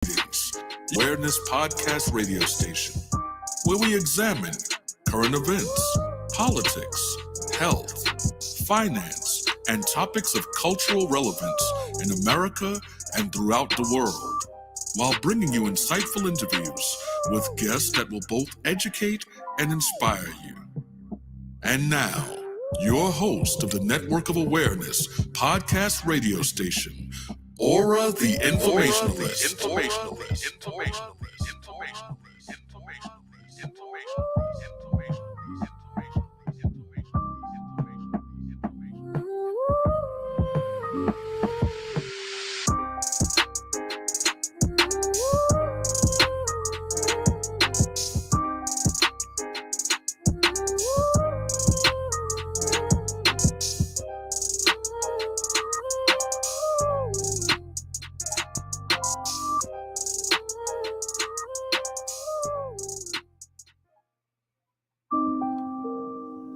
Greetings, Awareness Podcast Radio Station, where we examine current events, politics, health, finance, and topics of cultural relevance in America and throughout the world, while bringing you insightful interviews with guests that will both educate and inspire you. And now, your host of the Network of Awareness Podcast Radio Station, ORRA the Informationalist.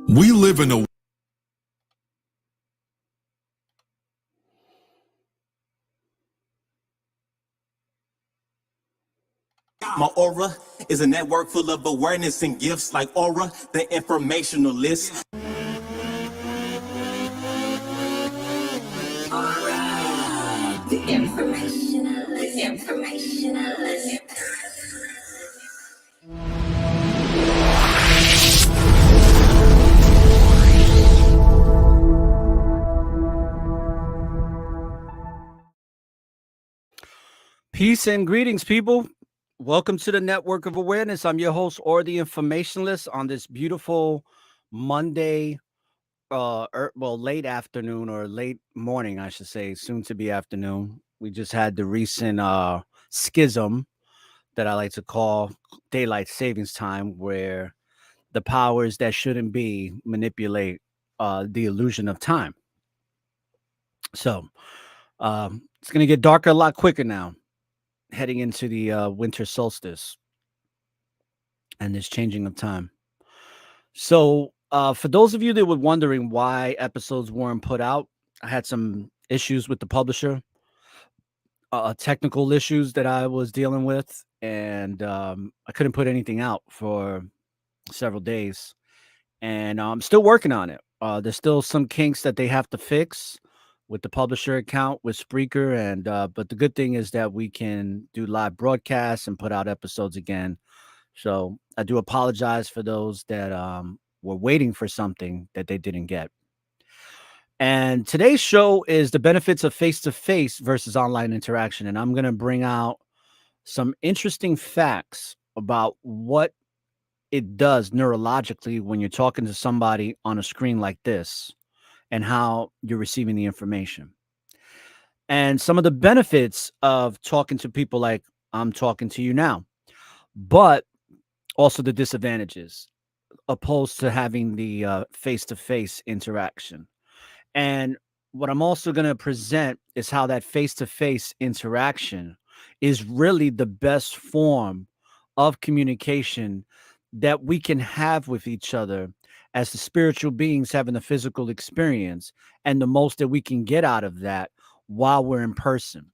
We live in a My aura is a network full of awareness and gifts like ORRA, the informationalist. ORRA, the informationalist. Peace and greetings, people. Welcome to the Network of Awareness. I'm your host, or the Informationalist, on this beautiful Monday, late afternoon or late morning, I should say, soon to be afternoon. We just had the recent schism that I like to call daylight savings time, where the powers that shouldn't be manipulate the illusion of time. So it's going to get darker a lot quicker now, heading into the winter solstice and this changing of time. So for those of you that were wondering why episodes weren't put out, I had some issues with the publisher, technical issues that I was dealing with, and I couldn't put anything out for several days, and I'm still working on it. There's still some kinks that they have to fix with the publisher account with Spreaker, and but the good thing is that we can do live broadcasts and put out episodes again. So I do apologize for those that were waiting for something that they didn't get. And today's show is the benefits of face-to-face versus online interaction, and I'm going to bring out some interesting facts about what it does neurologically when you're talking to somebody on a screen like this, and how you're receiving the information, and some of the benefits of talking to people like I'm talking to you now, but also the disadvantages opposed to having the face-to-face interaction. And what I'm also going to present is how that face-to-face interaction is really the best form of communication that we can have with each other as the spiritual beings having the physical experience, and the most that we can get out of that while we're in person.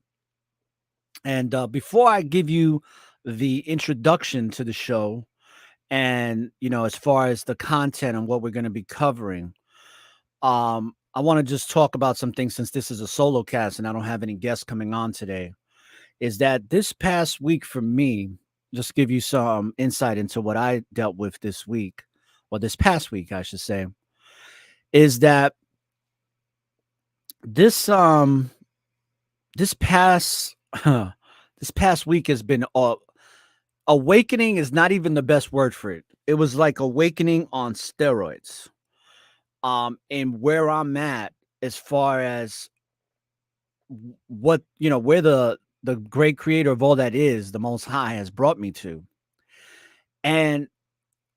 And before I give you the introduction to the show, and as far as the content and what we're going to be covering, I want to just talk about some things, since this is a solo cast and I don't have any guests coming on today. Is that this past week for me, just give you some insight into what I dealt with this week, or this past week, I should say, is that this past week has been awakening is not even the best word for it. It was like awakening on steroids. And where I'm at as far as what where the great creator of all that is, the Most High, has brought me to. And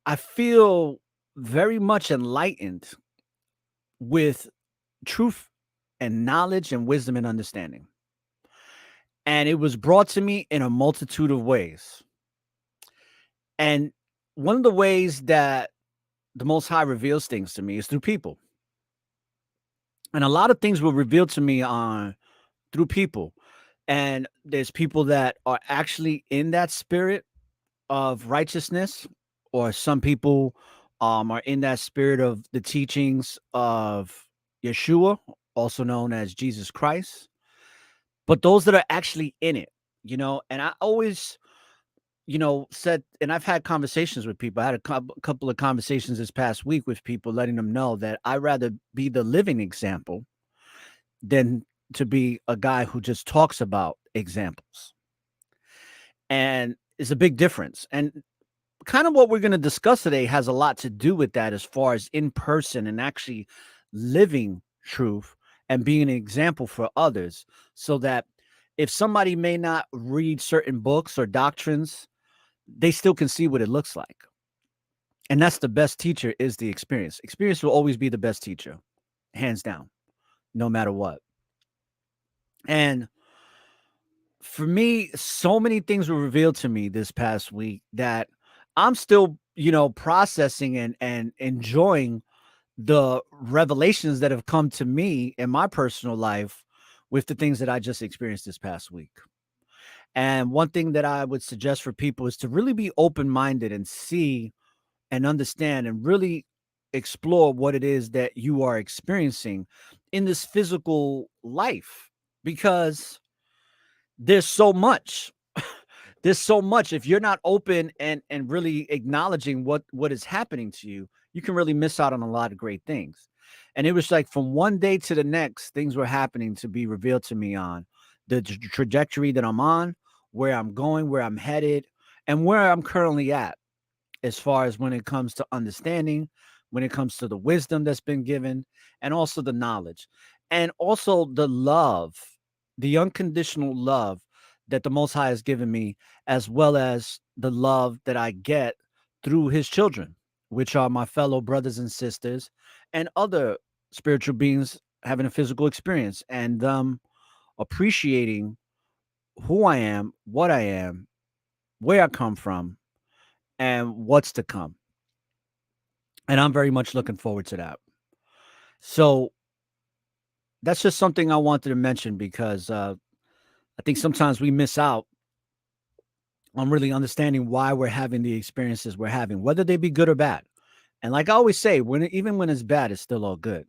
I feel very much enlightened with truth and knowledge and wisdom and understanding. And it was brought to me in a multitude of ways. And one of the ways that the Most High reveals things to me is through people. And a lot of things were revealed to me through people And there's people that are actually in that spirit of righteousness, or some people are in that spirit of the teachings of Yeshua, also known as Jesus Christ. But those that are actually in it, and I always, said, and I've had conversations with people. I had a couple of conversations this past week with people, letting them know that I rather be the living example than to be a guy who just talks about examples. And it's a big difference. And kind of what we're going to discuss today has a lot to do with that, as far as in person and actually living truth and being an example for others, so that if somebody may not read certain books or doctrines, they still can see what it looks like. And that's the best teacher, is the experience. Experience will always be the best teacher, hands down, no matter what. And for me, so many things were revealed to me this past week that I'm still, processing and enjoying the revelations that have come to me in my personal life with the things that I just experienced this past week. And one thing that I would suggest for people is to really be open-minded and see and understand and really explore what it is that you are experiencing in this physical life, because there's so much. There's so much. If you're not open and really acknowledging what is happening to you, you can really miss out on a lot of great things. And it was like from one day to the next, things were happening to be revealed to me on the trajectory that I'm on, where I'm going, where I'm headed, and where I'm currently at, as far as when it comes to understanding, when it comes to the wisdom that's been given, and also the knowledge, and also the love, the unconditional love that the Most High has given me, as well as the love that I get through His children, which are my fellow brothers and sisters and other spiritual beings having a physical experience, and them appreciating who I am, what I am, where I come from, and what's to come. And I'm very much looking forward to that. So that's just something I wanted to mention, because I think sometimes we miss out on really understanding why we're having the experiences we're having, whether they be good or bad. And like I always say, even when it's bad, it's still all good.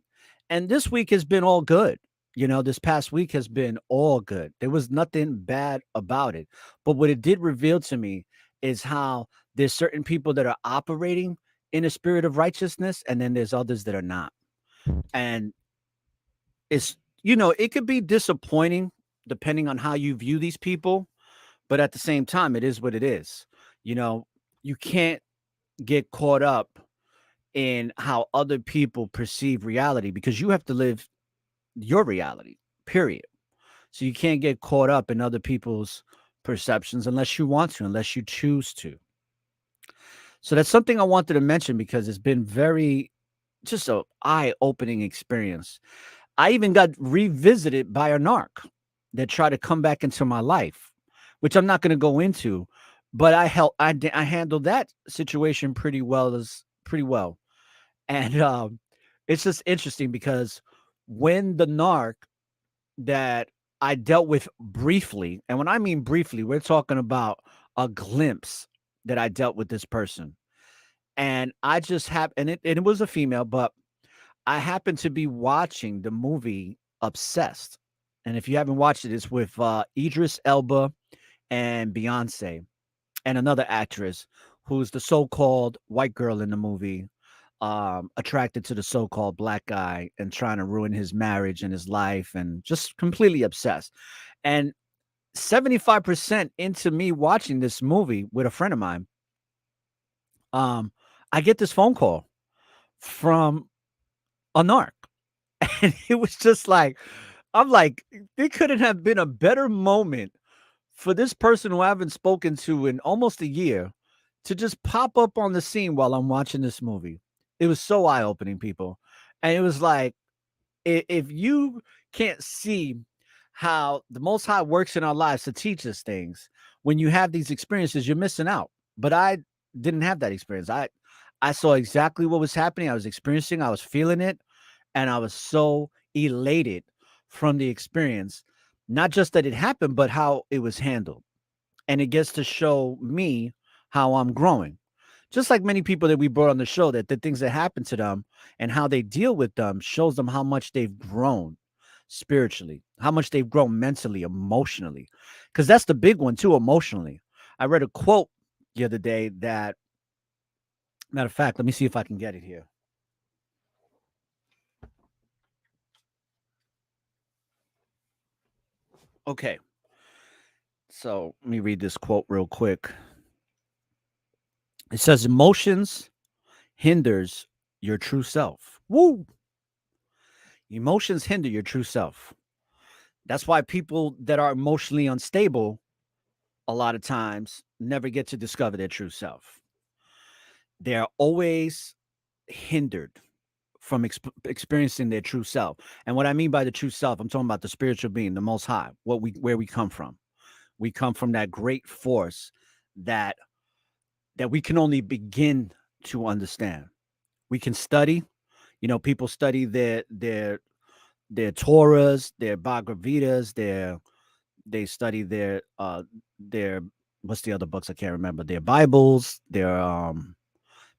And this week has been all good. This past week has been all good. There was nothing bad about it. But what it did reveal to me is how there's certain people that are operating in a spirit of righteousness, and then there's others that are not. And it's, it could be disappointing depending on how you view these people, but at the same time, it is what it is. You know, you can't get caught up in how other people perceive reality, because you have to live your reality, period. So you can't get caught up in other people's perceptions unless you want to, unless you choose to. So that's something I wanted to mention, because it's been very just a eye-opening experience. I even got revisited by a narc that tried to come back into my life, which I'm not going to go into, but I handled that situation pretty well. And it's just interesting, because when the narc that I dealt with briefly, and when I mean briefly, we're talking about a glimpse that I dealt with this person. And I just and it was a female, but I happened to be watching the movie Obsessed. And if you haven't watched it, it's with Idris Elba and Beyonce and another actress who's the so-called white girl in the movie, attracted to the so-called black guy and trying to ruin his marriage and his life, and just completely obsessed. And 75% into me watching this movie with a friend of mine, I get this phone call from a narc. And it was just like, I'm like, it couldn't have been a better moment for this person who I haven't spoken to in almost a year to just pop up on the scene while I'm watching this movie. It was so eye-opening, people. And it was like, if you can't see how the Most High works in our lives to teach us things, when you have these experiences, you're missing out. But I didn't have that experience. I saw exactly what was happening. I was experiencing, I was feeling it, and I was so elated from the experience Not just that it happened, but how it was handled. And it gets to show me how I'm growing. Just like many people that we brought on the show, that the things that happen to them and how they deal with them shows them how much they've grown spiritually, how much they've grown mentally, emotionally. Because that's the big one, too, emotionally. I read a quote the other day that, matter of fact, let me see if I can get it here. Okay. So let me read this quote real quick. It says, emotions hinders your true self. Woo! Emotions hinder your true self. That's why people that are emotionally unstable a lot of times never get to discover their true self. They're always hindered from experiencing their true self. And what I mean by the true self, I'm talking about the spiritual being, the most high, where we come from. We come from that great force that we can only begin to understand. We can study, people study their Torahs, their Bhagavad Gita's, they study their what's the other books I can't remember, their Bibles, their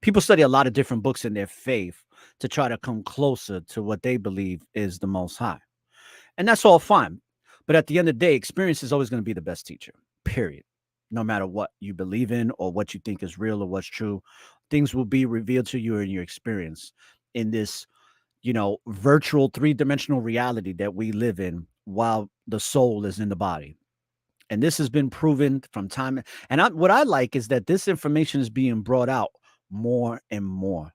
people study a lot of different books in their faith to try to come closer to what they believe is the most high. And that's all fine. But at the end of the day, experience is always going to be the best teacher. Period. No matter what you believe in or what you think is real or what's true, things will be revealed to you in your experience in this virtual three-dimensional reality that we live in while the soul is in the body. And this has been proven from time. And what I like is that this information is being brought out more and more.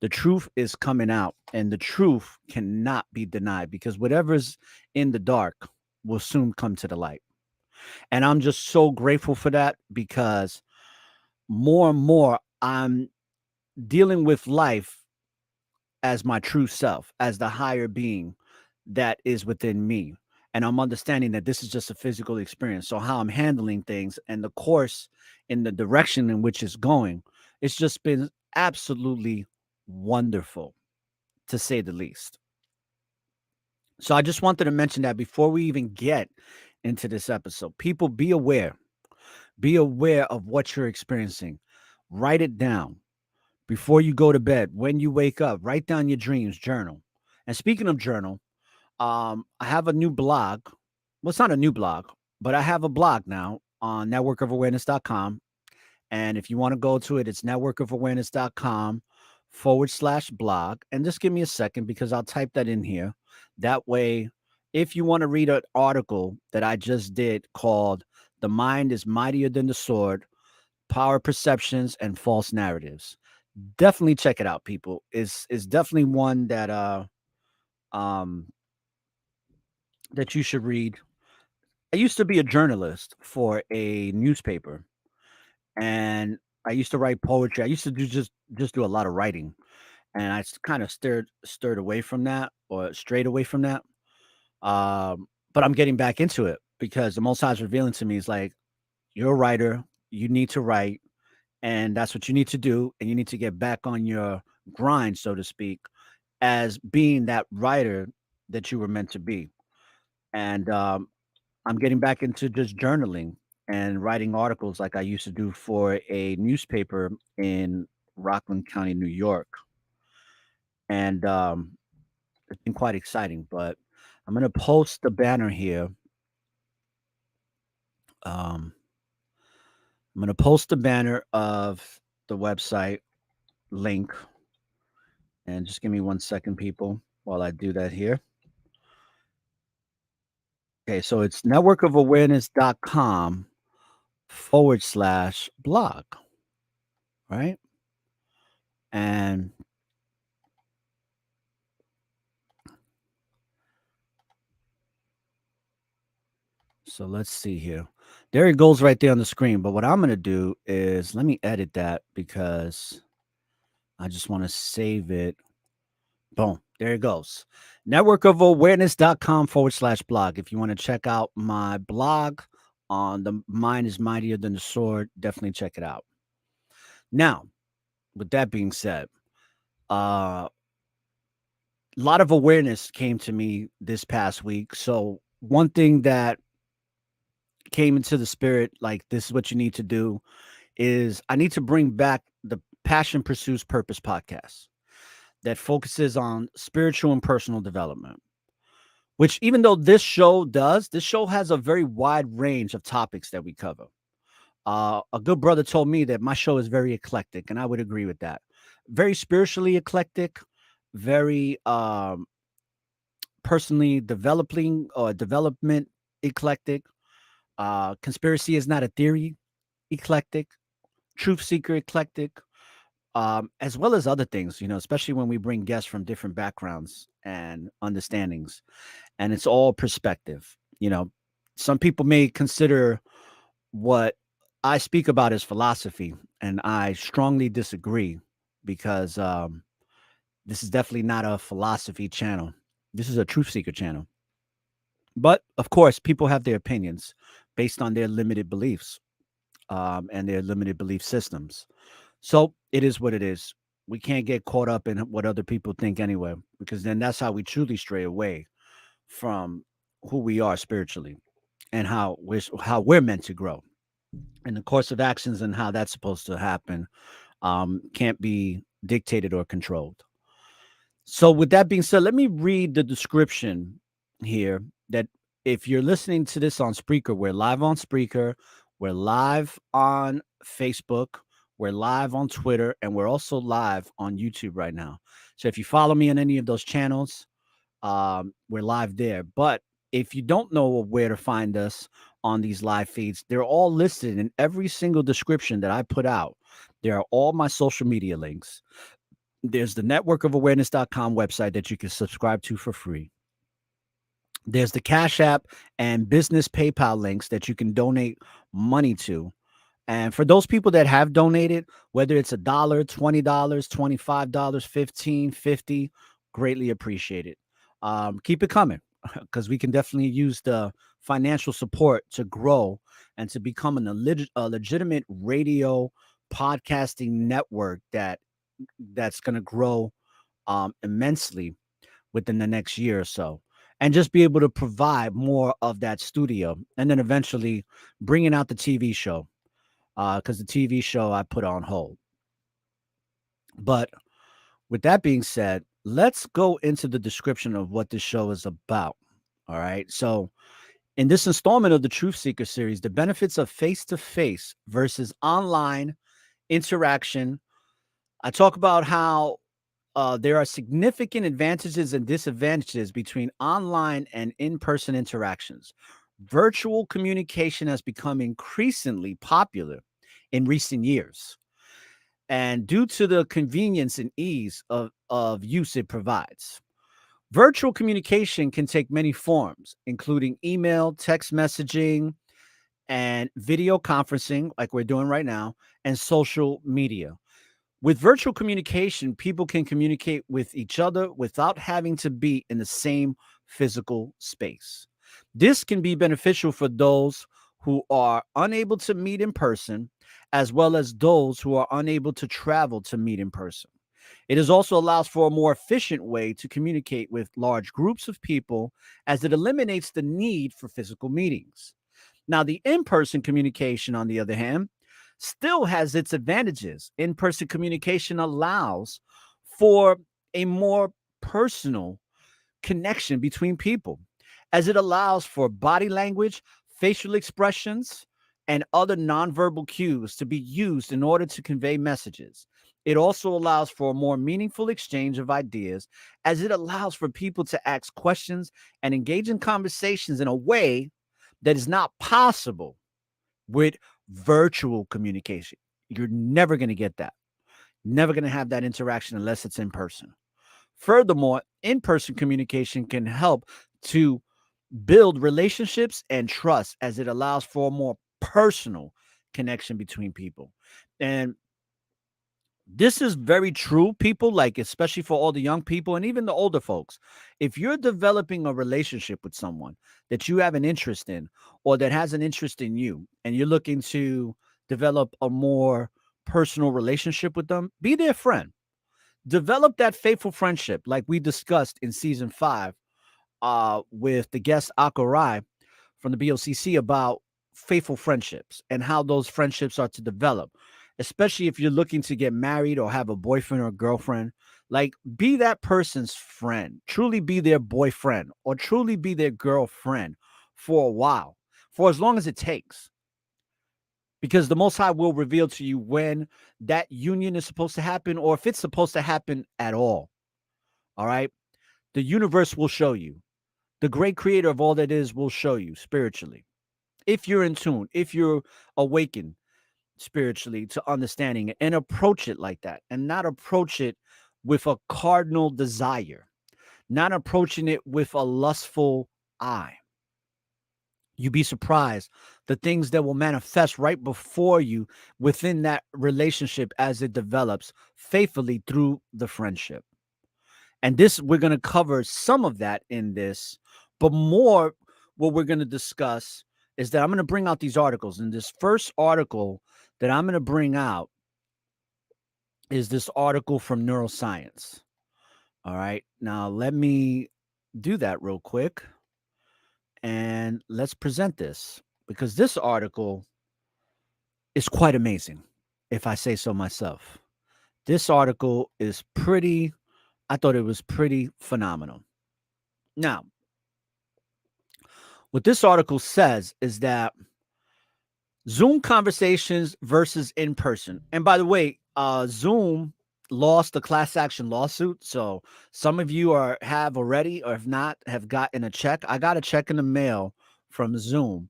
The truth is coming out, and the truth cannot be denied because whatever's in the dark will soon come to the light. And I'm just so grateful for that because more and more I'm dealing with life as my true self, as the higher being that is within me. And I'm understanding that this is just a physical experience. So how I'm handling things and the course in the direction in which it's going, it's just been absolutely wonderful, to say the least. So I just wanted to mention that before we even get into this episode. People, be aware. Be aware of what you're experiencing. Write it down. Before you go to bed, when you wake up, write down your dreams, journal. And speaking of journal, I have a new blog. Well, it's not a new blog, but I have a blog now on networkofawareness.com. And if you want to go to it, it's networkofawareness.com/blog. And just give me a second because I'll type that in here. That way, if you want to read an article that I just did called The Mind is Mightier Than the Sword, Power Perceptions and False Narratives, definitely check it out, people. It's definitely one um that you should read. I used to be a journalist for a newspaper, and I used to write poetry. I used to just do a lot of writing, and I kind of stirred away from that, or strayed away from that. But I'm getting back into it because the Most High is revealing to me is like, you're a writer, you need to write, and that's what you need to do, and you need to get back on your grind, so to speak, as being that writer that you were meant to be. And I'm getting back into just journaling and writing articles like I used to do for a newspaper in Rockland County, New York. And it's been quite exciting. But I'm going to post the banner here. Um, I'm going to post the banner of the website link. And just give me 1 second, people, while I do that here. Okay, so it's networkofawareness.com/blog, right? And so let's see here. There it goes right there on the screen. But what I'm going to do is let me edit that because I just want to save it. Boom. There it goes. Networkofawareness.com/blog. If you want to check out my blog on The Mind is Mightier Than the Sword, definitely check it out. Now, with that being said, a lot of awareness came to me this past week. So one thing that came into the spirit, like this is what you need to do, is I need to bring back the Passion Pursues Purpose podcast that focuses on spiritual and personal development. Which, even though this show has a very wide range of topics that we cover. A good brother told me that my show is very eclectic, and I would agree with that. Very spiritually eclectic, very personally developing or development eclectic. Conspiracy is not a theory eclectic, truth seeker eclectic, as well as other things, especially when we bring guests from different backgrounds and understandings, and it's all perspective. Some people may consider what I speak about as philosophy, and I strongly disagree because this is definitely not a philosophy channel. This is a truth seeker channel. But of course, people have their opinions based on their limited beliefs and their limited belief systems. So it is what it is. We can't get caught up in what other people think anyway, because then that's how we truly stray away from who we are spiritually and how we're meant to grow. And the course of actions and how that's supposed to happen can't be dictated or controlled. So, with that being said, let me read the description here. That if you're listening to this on Spreaker, we're live on Spreaker, we're live on Facebook, we're live on Twitter, and we're also live on YouTube right now. So, if you follow me on any of those channels, we're live there. But if you don't know where to find us on these live feeds, they're all listed in every single description that I put out. There are all my social media links. There's the networkofawareness.com website that you can subscribe to for free. There's the Cash App and business PayPal links that you can donate money to. And for those people that have donated, whether it's $1, $20, $25, 15, 50, greatly appreciated. Keep it coming because we can definitely use the financial support to grow and to become a legitimate radio podcasting network that's going to grow immensely within the next year or so, and just be able to provide more of that studio, and then eventually bringing out the TV show, because the TV show I put on hold. But with that being said, let's go into the description of what this show is about. All right. So, in this installment of the Truth Seeker series, the benefits of face to face versus online interaction, I talk about how there are significant advantages and disadvantages between online and in person interactions. Virtual communication has become increasingly popular in recent years. And due to the convenience and ease of use it provides, virtual communication can take many forms, including email, text messaging, and video conferencing, like we're doing right now, and social media. With virtual communication, people can communicate with each other without having to be in the same physical space. This can be beneficial for those who are unable to meet in person, as well as those who are unable to travel to meet in person. It is also allows for a more efficient way to communicate with large groups of people, as it eliminates the need for physical meetings. Now, the in person communication, on the other hand, still has its advantages. In person communication allows for a more personal connection between people, as it allows for body language, facial expressions, and other nonverbal cues to be used in order to convey messages. It also allows for a more meaningful exchange of ideas, as it allows for people to ask questions and engage in conversations in a way that is not possible with virtual communication. You're never going to get that. Never going to have that interaction unless it's in person. Furthermore, in person communication can help to build relationships and trust, as it allows for a more personal connection between people. And this is very true, people, like, especially for all the young people and even the older folks. If you're developing a relationship with someone that you have an interest in, or that has an interest in you, and you're looking to develop a more personal relationship with them, be their friend. Develop that faithful friendship, like we discussed in season 5 with the guest Akarai from the BOCC about faithful friendships and how those friendships are to develop, especially if you're looking to get married or have a boyfriend or a girlfriend. Like, be that person's friend, truly be their boyfriend or truly be their girlfriend for a while, for as long as it takes. Because the Most High will reveal to you when that union is supposed to happen or if it's supposed to happen at all. All right. The universe will show you. The great creator of all that is will show you spiritually. If you're in tune, if you're awakened spiritually to understanding it and approach it like that and not approach it with a cardinal desire, not approaching it with a lustful eye. You'd be surprised the things that will manifest right before you within that relationship as it develops faithfully through the friendship. And this, we're going to cover some of that in this, but more what we're going to discuss is that I'm going to bring out these articles. And this first article that I'm going to bring out is this article from Neuroscience. All right. Now, let me do that real quick. And let's present this because this article is quite amazing, if I say so myself. This article is I thought it was pretty phenomenal. Now, what this article says is that Zoom conversations versus in person. And by the way, Zoom lost the class action lawsuit. So some of you have already, or if not, have gotten a check. I got a check in the mail from Zoom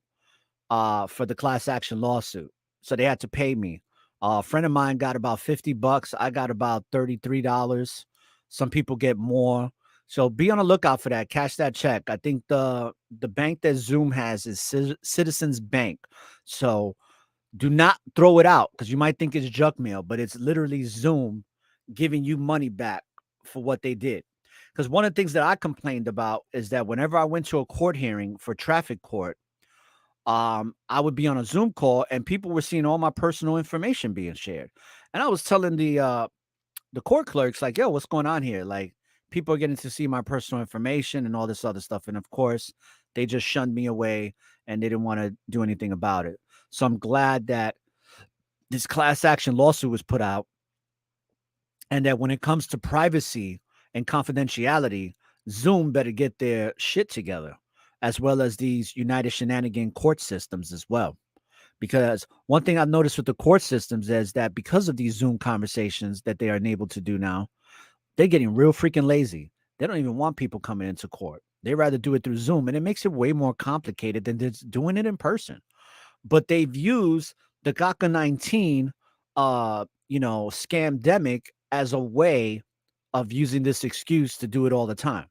for the class action lawsuit. So they had to pay me. A friend of mine got about $50. I got about $33. Some people get more. So be on the lookout for that. Cash that check. I think the bank that Zoom has is Citizens Bank. So do not throw it out because you might think it's junk mail, but it's literally Zoom giving you money back for what they did. Because one of the things that I complained about is that whenever I went to a court hearing for traffic court, I would be on a Zoom call and people were seeing all my personal information being shared. And I was telling the court clerks, like, yo, what's going on here? Like, people are getting to see my personal information and all this other stuff. And of course, they just shunned me away and they didn't want to do anything about it. So I'm glad that this class action lawsuit was put out and that when it comes to privacy and confidentiality, Zoom better get their shit together, as well as these United Shenanigan court systems as well. Because one thing I've noticed with the court systems is that because of these Zoom conversations that they are enabled to do now, they're getting real freaking lazy. They don't even want people coming into court. They rather do it through Zoom, and it makes it way more complicated than just doing it in person. But they've used the GACA 19, scamdemic as a way of using this excuse to do it all the time.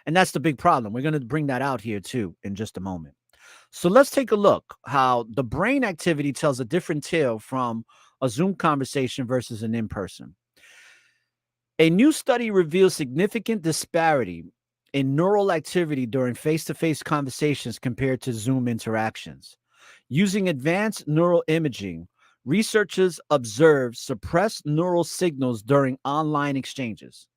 And that's the big problem. We're going to bring that out here too in just a moment. So let's take a look how the brain activity tells a different tale from a Zoom conversation versus an in-person. A new study reveals significant disparity in neural activity during face-to-face conversations compared to Zoom interactions. Using advanced neural imaging, researchers observed suppressed neural signals during online exchanges.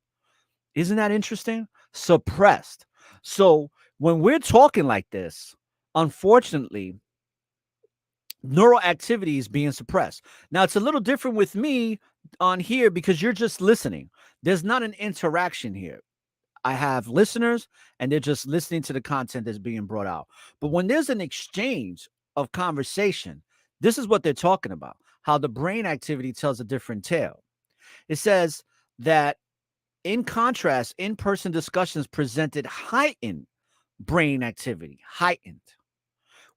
Isn't that interesting? Suppressed. So when we're talking like this, unfortunately, neural activity is being suppressed. Now, it's a little different with me on here because you're just listening. There's not an interaction here. I have listeners and they're just listening to the content that's being brought out. But when there's an exchange of conversation, this is what they're talking about, how the brain activity tells a different tale. It says that in contrast, in-person discussions presented heightened brain activity,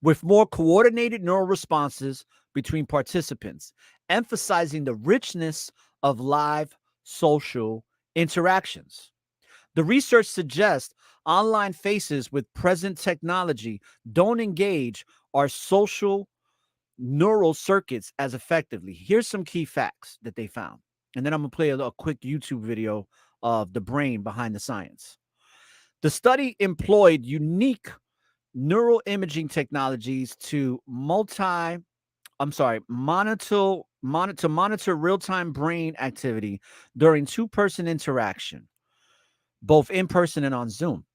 with more coordinated neural responses between participants, emphasizing the richness of live social interactions. The research suggests online faces with present technology don't engage our social neural circuits as effectively. Here's some key facts that they found. And then I'm going to play a quick YouTube video of the brain behind the science. The study employed unique neural imaging technologies to monitor real-time brain activity during two-person interaction, both in person and on Zoom.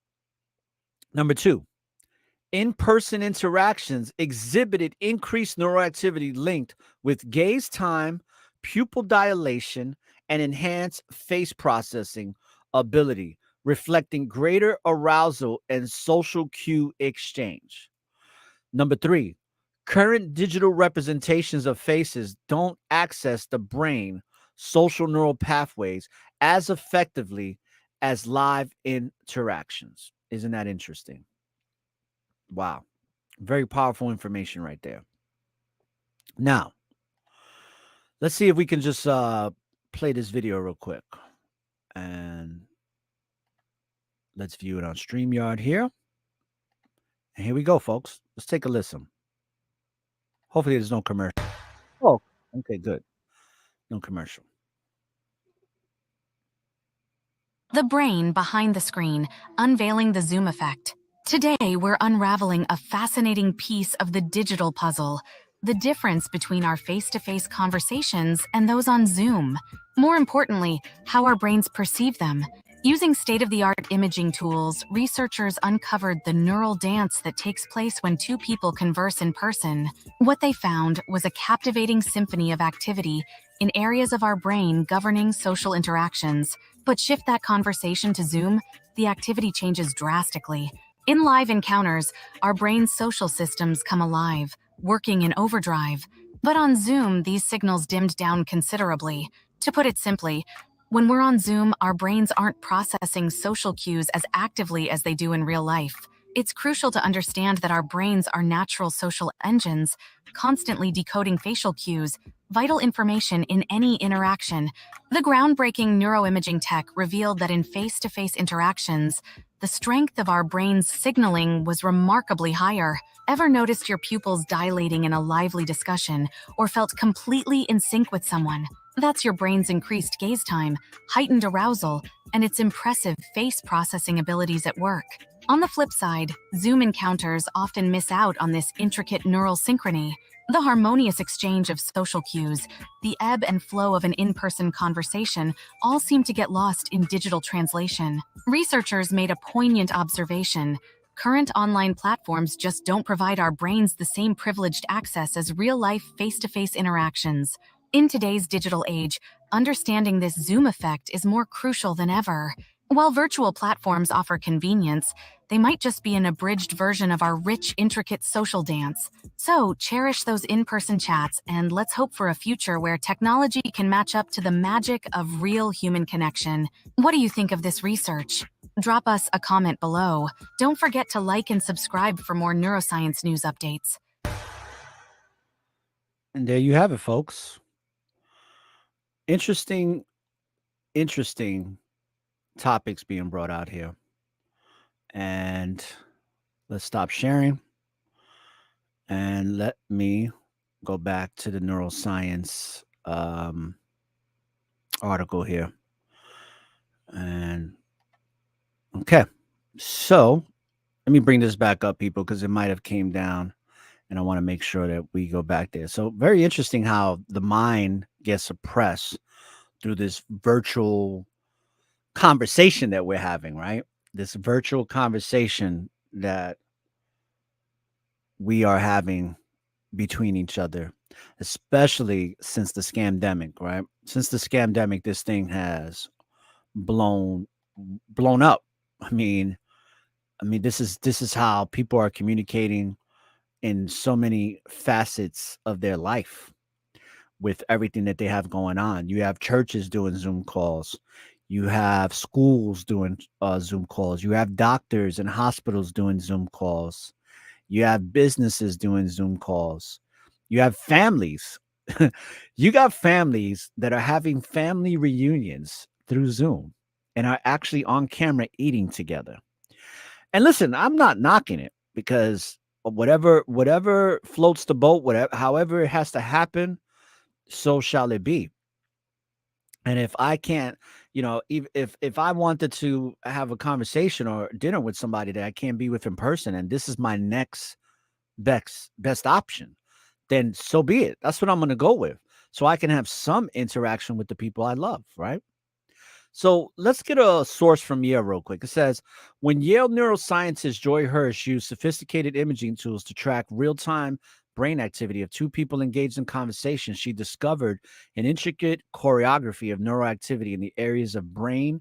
Number 2, in-person interactions exhibited increased neuroactivity linked with gaze time, pupil dilation, and enhanced face processing ability, reflecting greater arousal and social cue exchange. Number 3, current digital representations of faces don't access the brain social neural pathways as effectively as live interactions. Isn't that interesting? Wow. Very powerful information right there. Now, let's see if we can just play this video real quick. And let's view it on StreamYard here. And here we go, folks. Let's take a listen. Hopefully there's no commercial. Oh, okay, good. No commercial. The brain behind the screen, unveiling the Zoom effect. Today, we're unraveling a fascinating piece of the digital puzzle, the difference between our face-to-face conversations and those on Zoom. More importantly, how our brains perceive them. Using state-of-the-art imaging tools, researchers uncovered the neural dance that takes place when two people converse in person. What they found was a captivating symphony of activity in areas of our brain governing social interactions. But shift that conversation to Zoom, the activity changes drastically. In live encounters, our brain's social systems come alive, working in overdrive. But on Zoom, these signals dimmed down considerably. To put it simply, when we're on Zoom, our brains aren't processing social cues as actively as they do in real life. It's crucial to understand that our brains are natural social engines, constantly decoding facial cues, vital information in any interaction. The groundbreaking neuroimaging tech revealed that in face-to-face interactions, the strength of our brain's signaling was remarkably higher. Ever noticed your pupils dilating in a lively discussion or felt completely in sync with someone? That's your brain's increased gaze time, heightened arousal, and its impressive face processing abilities at work. On the flip side, Zoom encounters often miss out on this intricate neural synchrony. The harmonious exchange of social cues, the ebb and flow of an in-person conversation all seem to get lost in digital translation. Researchers made a poignant observation. Current online platforms just don't provide our brains the same privileged access as real-life face-to-face interactions. In today's digital age, understanding this Zoom effect is more crucial than ever. While virtual platforms offer convenience, they might just be an abridged version of our rich, intricate social dance. So, cherish those in-person chats, and let's hope for a future where technology can match up to the magic of real human connection. What do you think of this research? Drop us a comment below. Don't forget to like and subscribe for more neuroscience news updates. And there you have it, folks. Interesting topics being brought out here. And let's stop sharing. And let me go back to the neuroscience article here. And okay, so let me bring this back up, people, because it might have came down, and I want to make sure that we go back there. So very interesting how the mind gets suppressed through this virtual conversation that we're having, right? This virtual conversation that we are having between each other, especially since the scamdemic, right? Since the scamdemic, this thing has blown up. I mean, this is how people are communicating in so many facets of their life with everything that they have going on. You have churches doing Zoom calls. You have schools doing Zoom calls. You have doctors and hospitals doing Zoom calls. You have businesses doing Zoom calls. You have families. You got families that are having family reunions through Zoom and are actually on camera eating together. And listen, I'm not knocking it, because whatever floats the boat, however it has to happen, so shall it be. And if I can't, if I wanted to have a conversation or dinner with somebody that I can't be with in person, and this is my next best option, then so be it. That's what I'm going to go with, so I can have some interaction with the people I love, right? So let's get a source from Yale real quick. It says when Yale neuroscientist Joy Hirsch used sophisticated imaging tools to track real time brain activity of two people engaged in conversation, she discovered an intricate choreography of neuroactivity in the areas of brain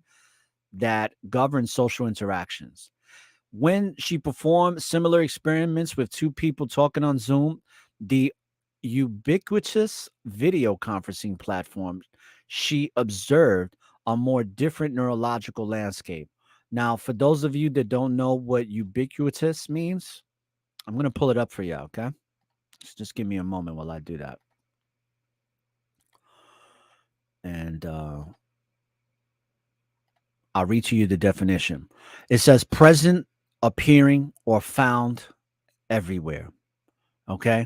that govern social interactions. When she performed similar experiments with two people talking on Zoom, the ubiquitous video conferencing platform, she observed a more different neurological landscape. Now, for those of you that don't know what ubiquitous means, I'm going to pull it up for you, okay? Just give me a moment while I do that. And I'll read to you the definition. It says present, appearing, or found everywhere. Okay.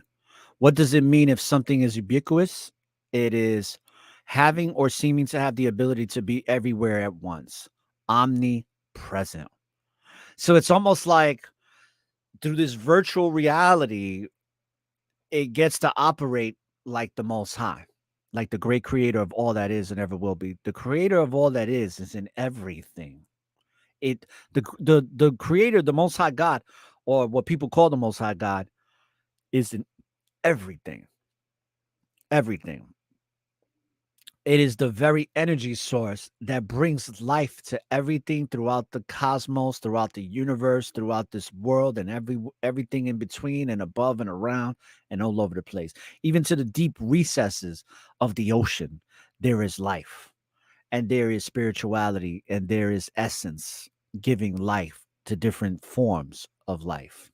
What does it mean if something is ubiquitous? It is having or seeming to have the ability to be everywhere at once, omnipresent. So it's almost like through this virtual reality, it gets to operate like the Most High, like the great creator of all that is and ever will be. The creator of all that is in everything. The creator, the Most High God, or what people call the Most High God, is in everything. Everything. It is the very energy source that brings life to everything throughout the cosmos, throughout the universe, throughout this world, and everything in between and above and around and all over the place. Even to the deep recesses of the ocean, there is life, and there is spirituality, and there is essence giving life to different forms of life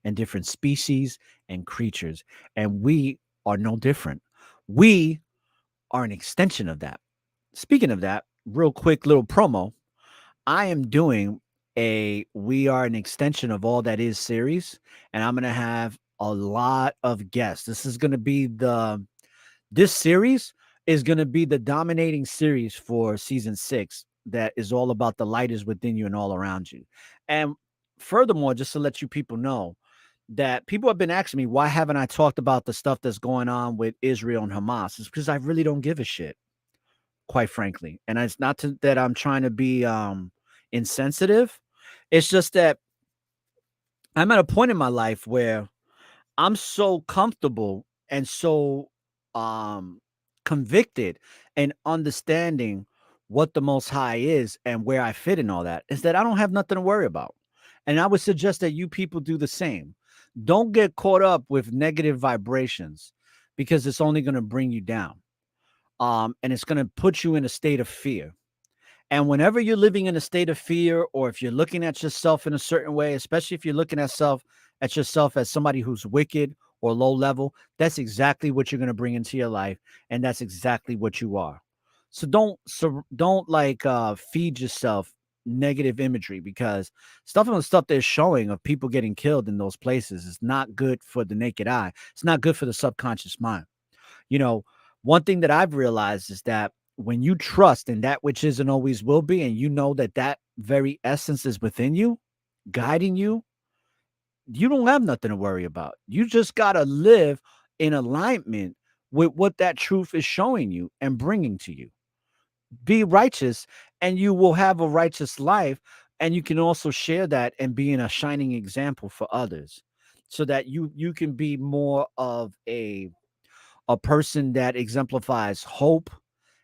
and different species and creatures. And we are no different. We are an extension of that. Speaking of that, real quick little promo. I am doing a We Are an Extension of All That Is series, and I'm going to have a lot of guests. This series is going to be the dominating series for season 6 that is all about the light is within you and all around you. And furthermore, just to let you people know that people have been asking me, why haven't I talked about the stuff that's going on with Israel and Hamas? It's because I really don't give a shit, quite frankly. And it's not that I'm trying to be insensitive. It's just that I'm at a point in my life where I'm so comfortable and so um convicted and understanding what the Most High is and where I fit in all that is that I don't have nothing to worry about. And I would suggest that you people do the same. Don't get caught up with negative vibrations because it's only going to bring you down. And it's going to put you in a state of fear. And whenever you're living in a state of fear, or if you're looking at yourself in a certain way, especially if you're looking at yourself as somebody who's wicked or low level, that's exactly what you're going to bring into your life, and that's exactly what you are. So don't like feed yourself negative imagery, because stuff they're showing of people getting killed in those places is not good for the naked eye. It's not good for the subconscious mind. You know, one thing that I've realized is that when you trust in that which is and always will be, and you know that that very essence is within you, guiding you, you don't have nothing to worry about. You just got to live in alignment with what that truth is showing you and bringing to you. Be righteous, and you will have a righteous life. And you can also share that and be in a shining example for others, so that you can be more of a person that exemplifies hope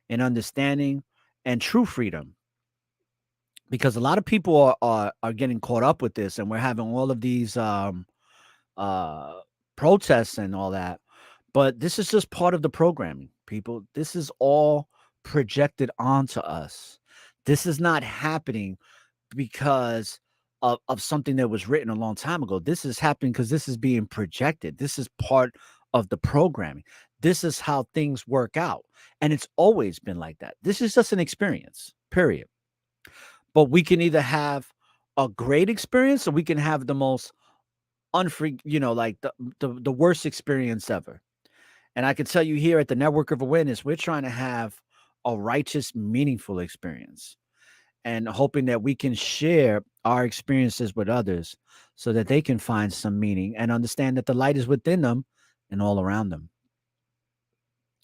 and understanding and true freedom. Because a lot of people are getting caught up with this, and we're having all of these uh protests and all that. But this is just part of the programming, people. This is all projected onto us. This is not happening because of something that was written a long time ago. This is happening because this is being projected. This is part of the programming. This is how things work out. And it's always been like that. This is just an experience, period. But we can either have a great experience, or we can have the most like the worst experience ever. And I can tell you, here at the Network of Awareness, we're trying to have a righteous, meaningful experience, and hoping that we can share our experiences with others so that they can find some meaning and understand that the light is within them and all around them.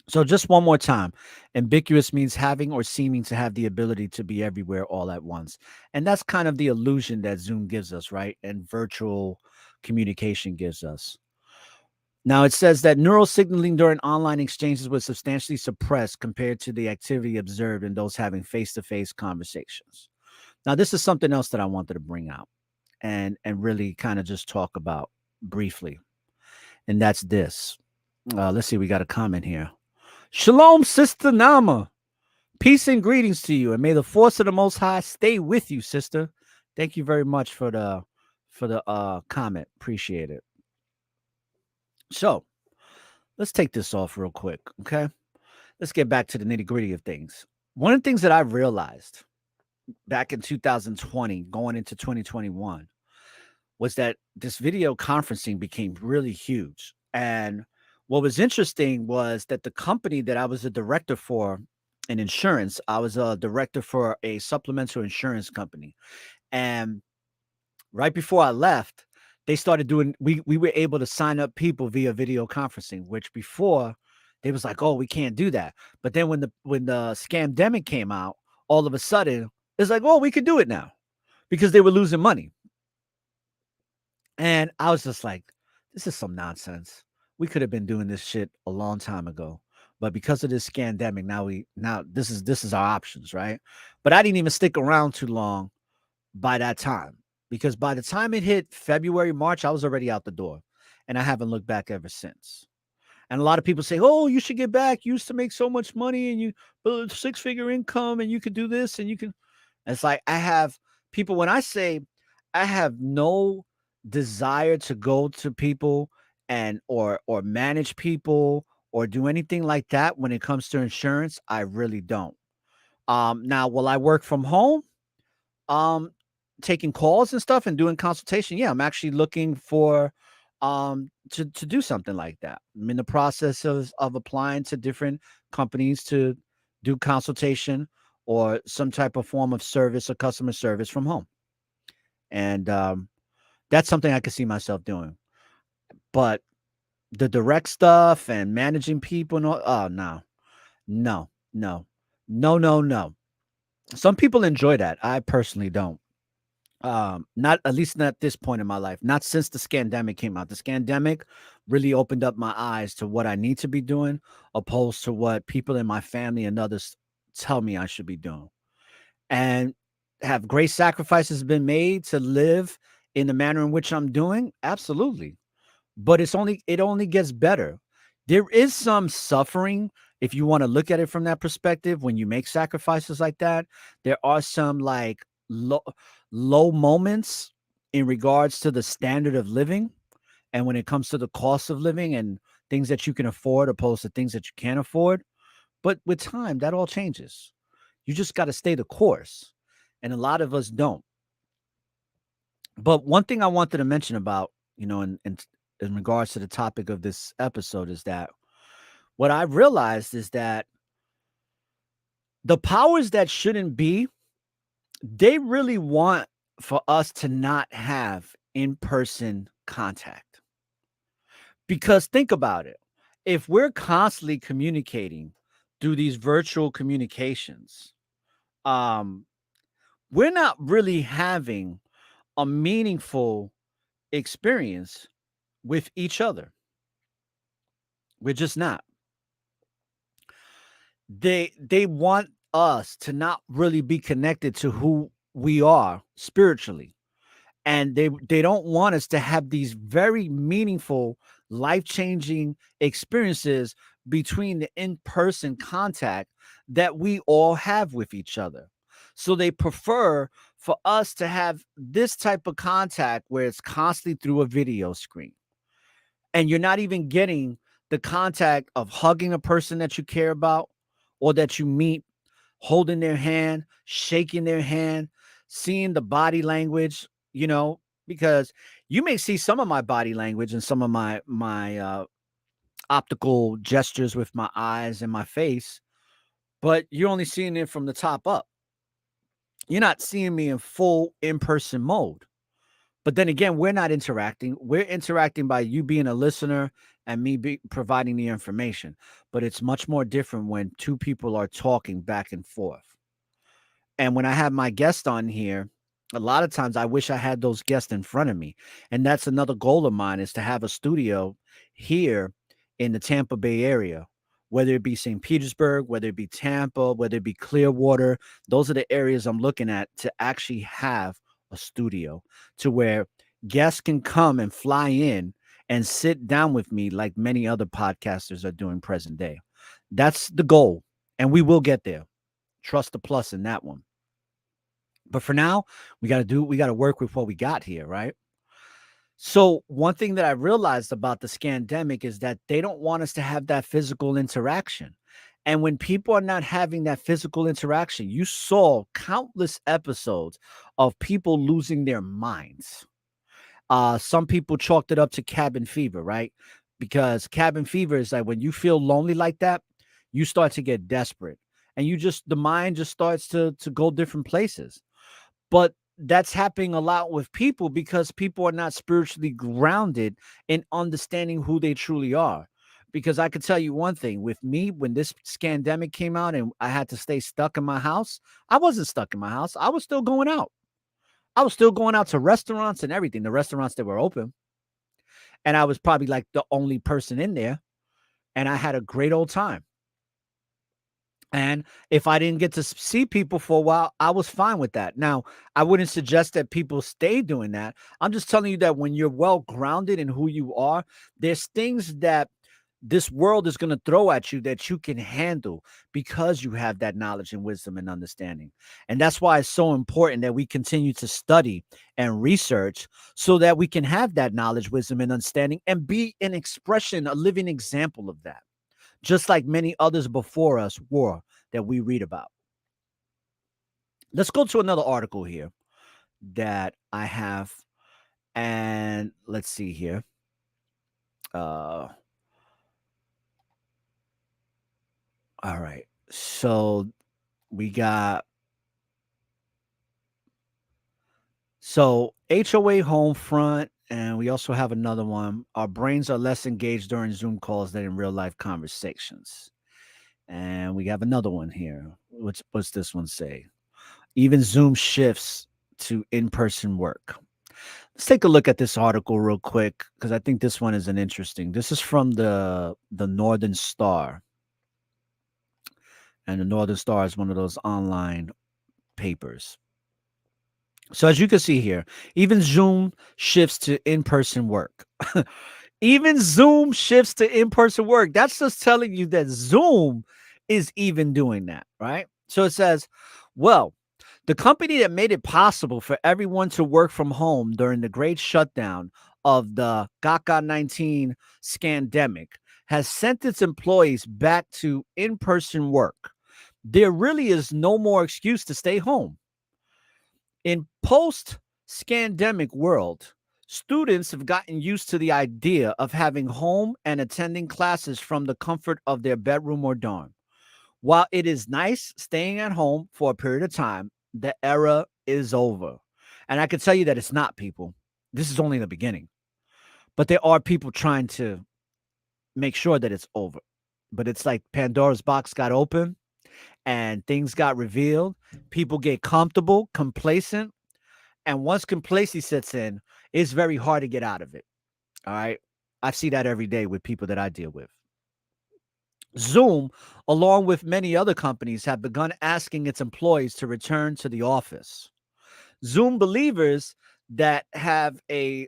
So just one more time. Ambiguous means having or seeming to have the ability to be everywhere all at once. And that's kind of the illusion that Zoom gives us, right? And virtual communication gives us. Now it says that neural signaling during online exchanges was substantially suppressed compared to the activity observed in those having face-to-face conversations. Now this is something else that I wanted to bring out and really kind of just talk about briefly. And that's this. Let's see, we got a comment here. Shalom, Sister Nama. Peace and greetings to you, and may the force of the Most High stay with you, sister. Thank you very much for the comment. Appreciate it. So let's take this off real quick, okay? Let's get back to the nitty gritty of things. One of the things that I realized back in 2020, going into 2021, was that this video conferencing became really huge. And what was interesting was that the company that I was a director for in insurance, I was a director for a supplemental insurance company. And right before I left, they started doing, we were able to sign up people via video conferencing, which before they was like, oh, we can't do that. But then when the scamdemic came out, all of a sudden it's like, oh, we can do it now because they were losing money. And I was just like, this is some nonsense. We could have been doing this shit a long time ago. But because of this scandemic, now this is our options, right? But I didn't even stick around too long by that time. Because by the time it hit February, March, I was already out the door. And I haven't looked back ever since. And a lot of people say, oh, you should get back. You used to make so much money and you build 6-figure income and you could do this and you can. It's like I have people, when I say I have no desire to go to people and or manage people or do anything like that when it comes to insurance, I really don't. Now will I work from home? Um Taking calls and stuff and doing consultation. Yeah, I'm actually looking for to do something like that. I'm in the process of applying to different companies to do consultation or some type of form of service or customer service from home. And that's something I could see myself doing. But the direct stuff and managing people and all, oh no, no, no, no, no, no. Some people enjoy that. I personally don't. Not at least not at this point in my life. Not since the scandemic came out. The scandemic really opened up my eyes to what I need to be doing, opposed to what people in my family and others tell me I should be doing. And have great sacrifices been made to live in the manner in which I'm doing? Absolutely. But it only gets better. There is some suffering if you want to look at it from that perspective when you make sacrifices like that. There are some like low moments in regards to the standard of living and when it comes to the cost of living and things that you can afford opposed to things that you can't afford. But with time, that all changes. You just got to stay the course. And a lot of us don't. But one thing I wanted to mention about, in regards to the topic of this episode is that what I've realized is that the powers that shouldn't be, they really want for us to not have in-person contact. Because think about it. If we're constantly communicating through these virtual communications, we're not really having a meaningful experience with each other. We're just not. They want us to not really be connected to who we are spiritually. And they don't want us to have these very meaningful, life-changing experiences between the in-person contact that we all have with each other. So they prefer for us to have this type of contact where it's constantly through a video screen. And you're not even getting the contact of hugging a person that you care about or that you meet, holding their hand, shaking their hand, seeing the body language, because you may see some of my body language and some of my optical gestures with my eyes and my face, but you're only seeing it from the top up. You're not seeing me in full in-person mode. But then again, we're not interacting. We're interacting by you being a listener and me providing the information. But it's much more different when two people are talking back and forth. And when I have my guest on here, a lot of times I wish I had those guests in front of me. And that's another goal of mine, is to have a studio here in the Tampa Bay area, whether it be St. Petersburg, whether it be Tampa, whether it be Clearwater. Those are the areas I'm looking at to actually have a studio to where guests can come and fly in and sit down with me like many other podcasters are doing present day. That's the goal. And we will get there. Trust the plus in that one. But for now, we got to work with what we got here, right? So one thing that I realized about the scandemic is that they don't want us to have that physical interaction. And when people are not having that physical interaction, you saw countless episodes of people losing their minds. Some people chalked it up to cabin fever, right? Because cabin fever is like when you feel lonely like that, you start to get desperate, and the mind just starts to go different places. But that's happening a lot with people because people are not spiritually grounded in understanding who they truly are. Because I could tell you one thing, with me, when this scandemic came out and I had to stay stuck in my house, I wasn't stuck in my house. I was still going out. I was still going out to restaurants and everything, the restaurants that were open. And I was probably like the only person in there. And I had a great old time. And if I didn't get to see people for a while, I was fine with that. Now, I wouldn't suggest that people stay doing that. I'm just telling you that when you're well grounded in who you are, there's things that this world is going to throw at you that you can handle because you have that knowledge and wisdom and understanding. And that's why it's so important that we continue to study and research so that we can have that knowledge, wisdom, and understanding and be an expression, a living example of that, just like many others before us were that we read about. Let's go to another article here that I have. And let's see here. All right. So we got HOA home front, and we also have another one. Our brains are less engaged during Zoom calls than in real life conversations. And we have another one here. What's this one say? Even Zoom shifts to in-person work. Let's take a look at this article real quick because I think this one is an interesting. This is from the Northern Star. And the Northern Star is one of those online papers. So as you can see here, even Zoom shifts to in-person work. Even Zoom shifts to in-person work. That's just telling you that Zoom is even doing that, right? So it says, well, the company that made it possible for everyone to work from home during the great shutdown of the GACA-19 scandemic has sent its employees back to in-person work. There really is no more excuse to stay home. In post-scandemic world, students have gotten used to the idea of having home and attending classes from the comfort of their bedroom or dorm. While it is nice staying at home for a period of time, the era is over. And I can tell you that it's not, people. This is only the beginning. But there are people trying to make sure that it's over. But it's like Pandora's box got open and things got revealed. People get comfortable, complacent. And once complacency sets in, it's very hard to get out of it. All right. I see that every day with people that I deal with. Zoom, along with many other companies, have begun asking its employees to return to the office. Zoom believes that a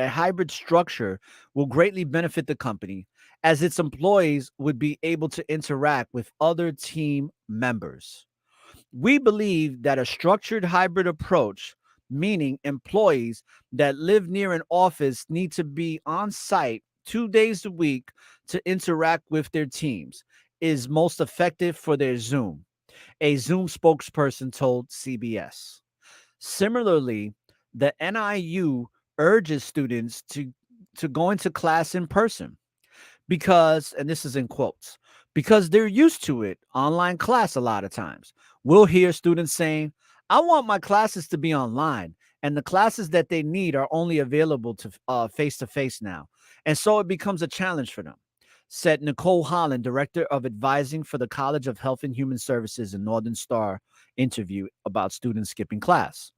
hybrid structure will greatly benefit the company, as its employees would be able to interact with other team members. We believe that a structured hybrid approach, meaning employees that live near an office need to be on site 2 days a week to interact with their teams, is most effective for their Zoom, a Zoom spokesperson told CBS. Similarly, the NIU urges students to go into class in person because, and this is in quotes, because they're used to it, online class a lot of times. We'll hear students saying, I want my classes to be online. and the classes that they need are only available to face now. And so it becomes a challenge for them, said Nicole Holland, Director of Advising for the College of Health and Human Services in Northern Star interview about students skipping class.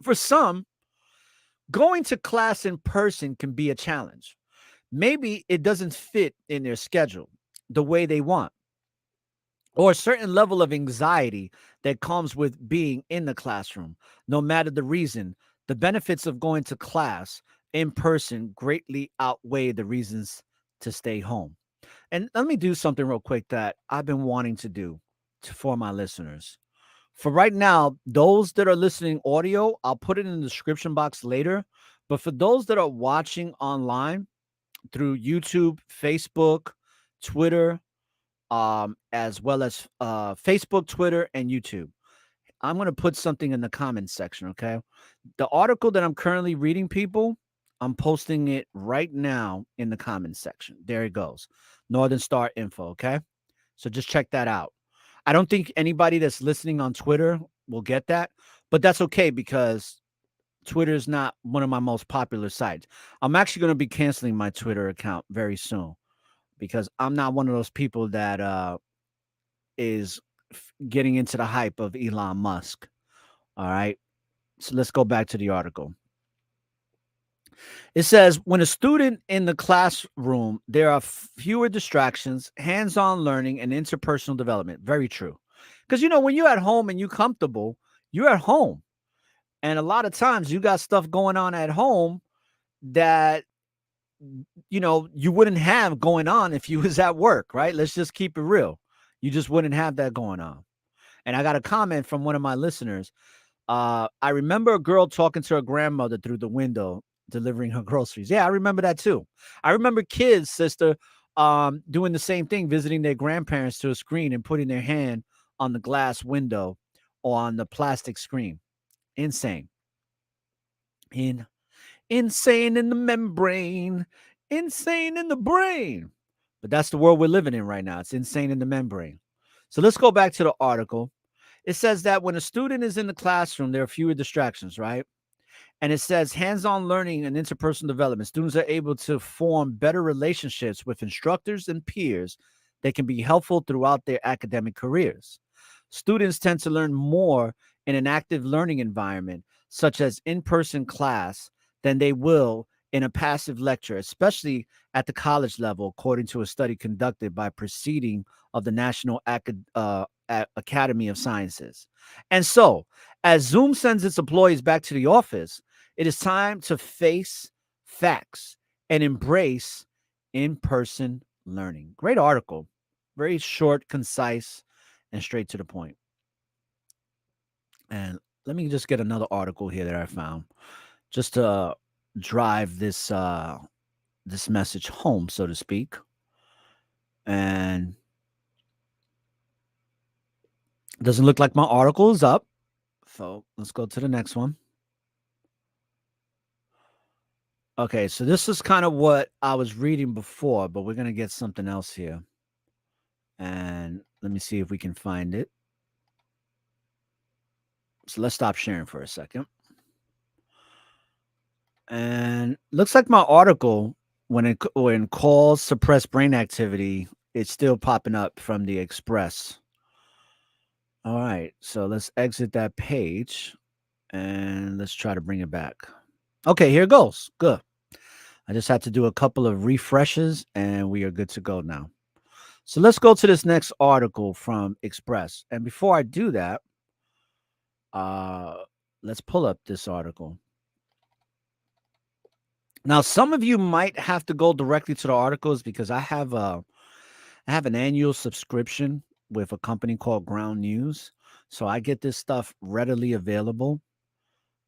For some, going to class in person can be a challenge. Maybe it doesn't fit in their schedule the way they want, or a certain level of anxiety that comes with being in the classroom. No matter the reason, the benefits of going to class in person greatly outweigh the reasons to stay home. And let me do something real quick that I've been wanting to do for my listeners. For right now, those that are listening audio, I'll put it in the description box later. But for those that are watching online through YouTube, Facebook, Twitter, as well as Facebook, Twitter, and YouTube, I'm going to put something in the comments section, okay? The article that I'm currently reading, people, I'm posting it right now in the comments section. There it goes. Northern Star info, okay? So just check that out. I don't think anybody that's listening on Twitter will get that, but that's okay because Twitter is not one of my most popular sites. I'm actually going to be canceling my Twitter account very soon because I'm not one of those people that is getting into the hype of Elon Musk. All right. So let's go back to the article. It says, when a student in the classroom, there are fewer distractions, hands-on learning, and interpersonal development. Very true. Because, when you're at home and you're comfortable, you're at home. And a lot of times you got stuff going on at home that, you wouldn't have going on if you was at work, right? Let's just keep it real. You just wouldn't have that going on. And I got a comment from one of my listeners. I remember a girl talking to her grandmother through the window, delivering her groceries. Yeah, I remember that too. I remember kids, sister, doing the same thing, visiting their grandparents to a screen and putting their hand on the glass window or on the plastic screen. Insane. Insane in the membrane. Insane in the brain. But that's the world we're living in right now. It's insane in the membrane. So let's go back to the article. It says that when a student is in the classroom, there are fewer distractions, right? And it says hands-on learning and interpersonal development. Students are able to form better relationships with instructors and peers that can be helpful throughout their academic careers. Students tend to learn more in an active learning environment, such as in-person class, than they will in a passive lecture, especially at the college level, according to a study conducted by Proceeding of the National Academy of Sciences. And so, as Zoom sends its employees back to the office, it is time to face facts and embrace in-person learning. Great article. Very short, concise, and straight to the point. And let me just get another article here that I found just to drive this this message home, so to speak. And it doesn't look like my article is up. So let's go to the next one. Okay, so this is kind of what I was reading before, but we're going to get something else here. And let me see if we can find it. So let's stop sharing for a second. And looks like my article, when calls suppress brain activity, it's still popping up from the Express. All right, so let's exit that page and let's try to bring it back. Okay, here it goes. Good. I just had to do a couple of refreshes and we are good to go now. So let's go to this next article from Express. And before I do that, let's pull up this article. Now, some of you might have to go directly to the articles because I have an annual subscription with a company called Ground News. So I get this stuff readily available.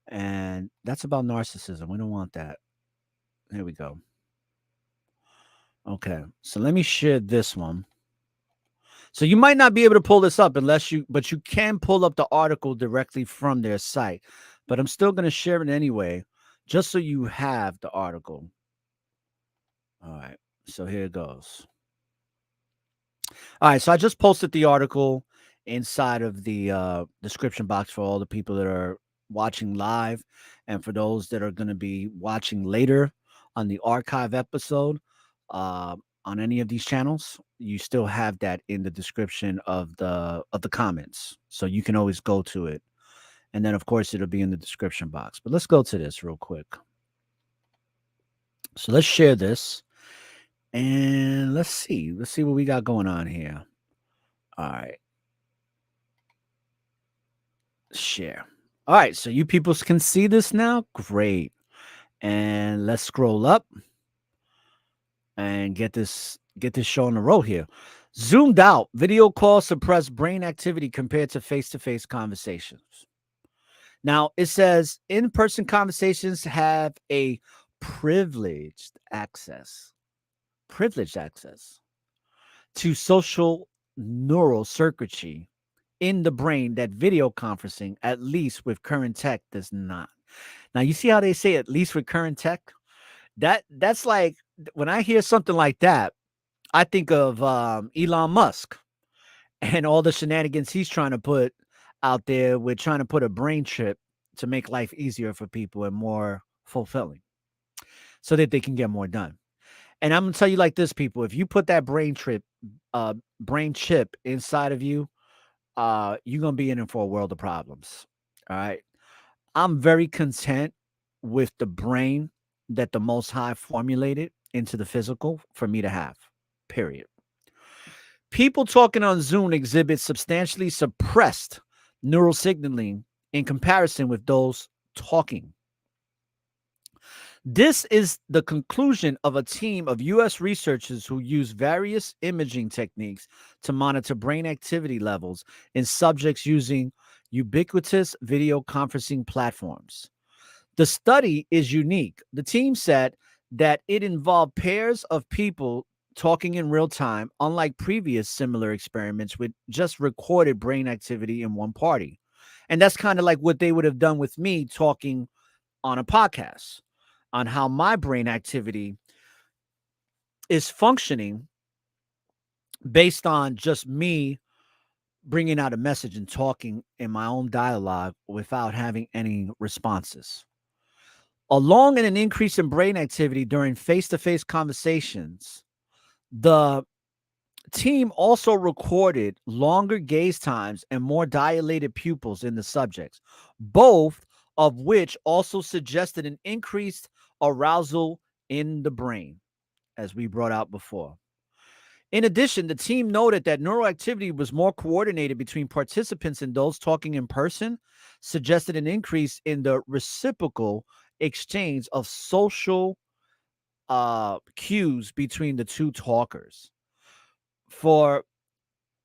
And that's about narcissism. We don't want that. There we go. Okay. So let me share this one. So you might not be able to pull this up but you can pull up the article directly from their site. But I'm still going to share it anyway, just so you have the article. All right. So here it goes. All right. So I just posted the article inside of the description box for all the people that are watching live, and for those that are going to be watching later on the archive episode on any of these channels, you still have that in the description of the comments, so you can always go to it. And then, of course, it'll be in the description box. But let's go to this real quick. So let's share this, and let's see what we got going on here. All right. Share. All right, so you people can see this now. Great. And let's scroll up and get this show on the road here. Zoomed out, video calls suppress brain activity compared to face-to-face conversations. Now, it says in-person conversations have a privileged access to social neural circuitry in the brain that video conferencing, at least with current tech, does not. Now, you see how they say at least with current tech? That's like, when I hear something like that, I think of Elon Musk and all the shenanigans he's trying to put out there with trying to put a brain chip to make life easier for people and more fulfilling so that they can get more done. And I'm gonna tell you like this, people, if you put that brain chip inside of you, you're gonna be in for a world of problems. All right. I'm very content with the brain that the Most High formulated into the physical for me to have. Period. People talking on Zoom exhibit substantially suppressed neural signaling in comparison with those talking. This is the conclusion of a team of U.S. researchers who use various imaging techniques to monitor brain activity levels in subjects using ubiquitous video conferencing platforms. The study is unique. The team said that it involved pairs of people talking in real time, unlike previous similar experiments with just recorded brain activity in one party. And that's kind of like what they would have done with me talking on a podcast, on how my brain activity is functioning based on just me bringing out a message and talking in my own dialogue without having any responses. Along in an increase in brain activity during face-to-face conversations, the team also recorded longer gaze times and more dilated pupils in the subjects, both of which also suggested an increased arousal in the brain, as we brought out before. In addition, the team noted that neural activity was more coordinated between participants and those talking in person, suggested an increase in the reciprocal exchange of social cues between the two talkers.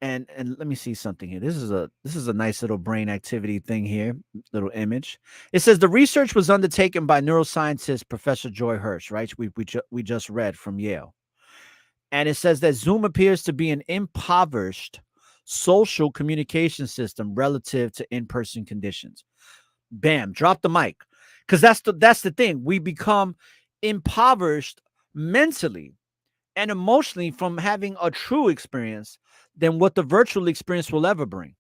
And let me see something here. This is a nice little brain activity thing here, little image. It says the research was undertaken by neuroscientist Professor Joy Hirsch, right? We just read from Yale. And it says that Zoom appears to be an impoverished social communication system relative to in-person conditions. Bam, drop the mic. Because that's the thing. We become impoverished mentally and emotionally from having a true experience than what the virtual experience will ever bring.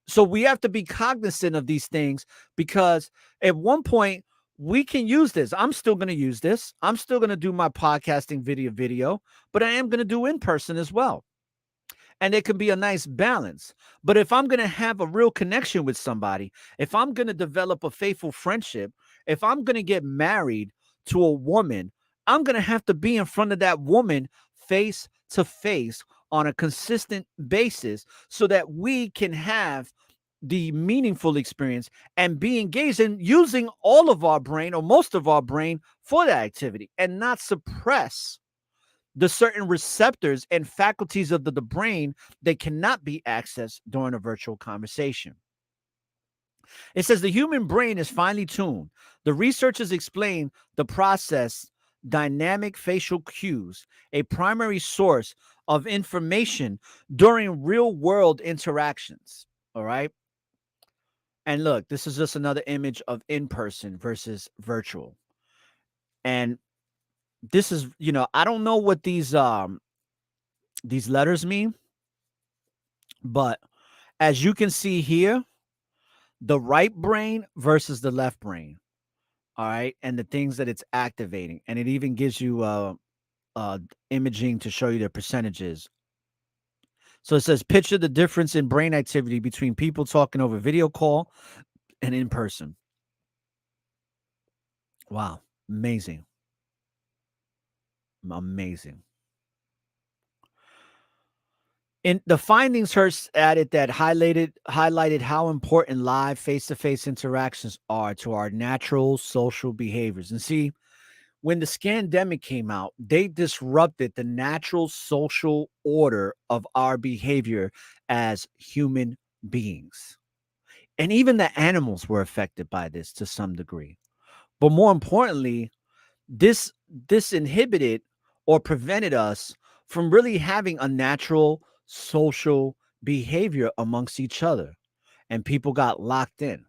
So we have to be cognizant of these things, because at one point we can use this. I'm still going to use this. I'm still going to do my podcasting video, but I am going to do in person as well. And it can be a nice balance. But if I'm going to have a real connection with somebody, if I'm going to develop a faithful friendship, if I'm going to get married to a woman, I'm going to have to be in front of that woman face to face on a consistent basis so that we can have the meaningful experience and be engaged in using all of our brain or most of our brain for that activity, and not suppress the certain receptors and faculties of the brain that cannot be accessed during a virtual conversation. It says the human brain is finely tuned. The researchers explain the process dynamic facial cues, a primary source of information during real-world interactions. All right. And look, this is just another image of in-person versus virtual. And this is, I don't know what these letters mean, but as you can see here, the right brain versus the left brain. All right. And the things that it's activating. And it even gives you imaging to show you the percentages. So it says picture the difference in brain activity between people talking over video call and in person. Wow. Amazing. Amazing. In the findings, Hurst added that highlighted how important live face-to-face interactions are to our natural social behaviors. And see, when the scandemic came out, they disrupted the natural social order of our behavior as human beings. And even the animals were affected by this to some degree. But more importantly, this inhibited or prevented us from really having a natural social behavior amongst each other, and people got locked in.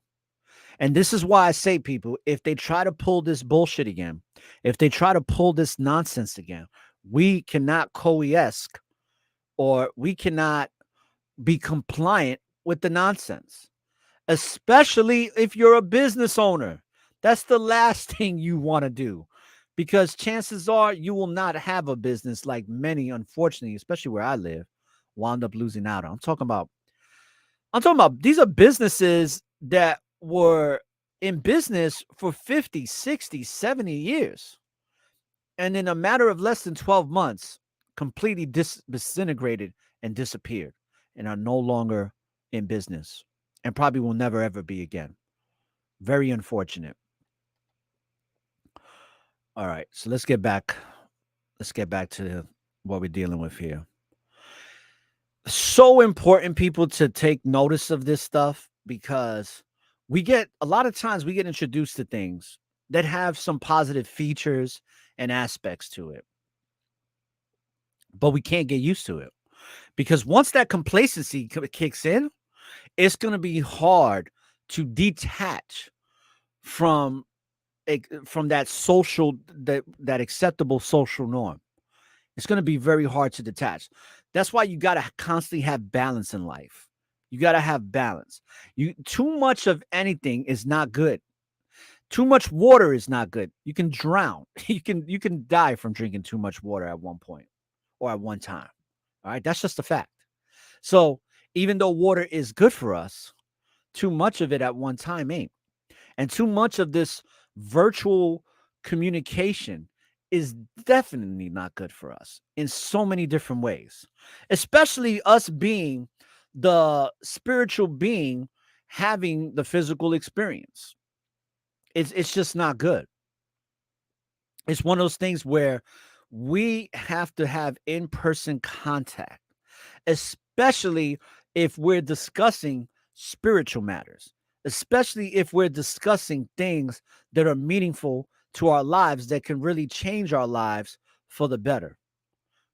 And this is why I say, people, if they try to pull this bullshit again, if they try to pull this nonsense again, we cannot coalesce, or we cannot be compliant with the nonsense, especially if you're a business owner. That's the last thing you want to do, because chances are you will not have a business, like many, unfortunately, especially where I live, wound up losing out on. I'm talking about these are businesses that were in business for 50, 60, 70 years. And in a matter of less than 12 months, completely disintegrated and disappeared and are no longer in business and probably will never, ever be again. Very unfortunate. All right. So let's get back. Let's get back to what we're dealing with here. So important, people, to take notice of this stuff, because a lot of times we get introduced to things that have some positive features and aspects to it, but we can't get used to it, because once that complacency kicks in, it's going to be hard to detach from that that acceptable social norm. It's going to be very hard to detach. That's why you got to constantly have balance in life. You got to have balance. Too much of anything is not good. Too much water is not good. You can drown. You can die from drinking too much water at one point or at one time. All right, that's just a fact. So even though water is good for us, too much of it at one time ain't. And too much of this virtual communication is definitely not good for us in so many different ways, especially us being the spiritual being having the physical experience. It's just not good. It's one of those things where we have to have in-person contact, especially if we're discussing spiritual matters, especially if we're discussing things that are meaningful to our lives, that can really change our lives for the better.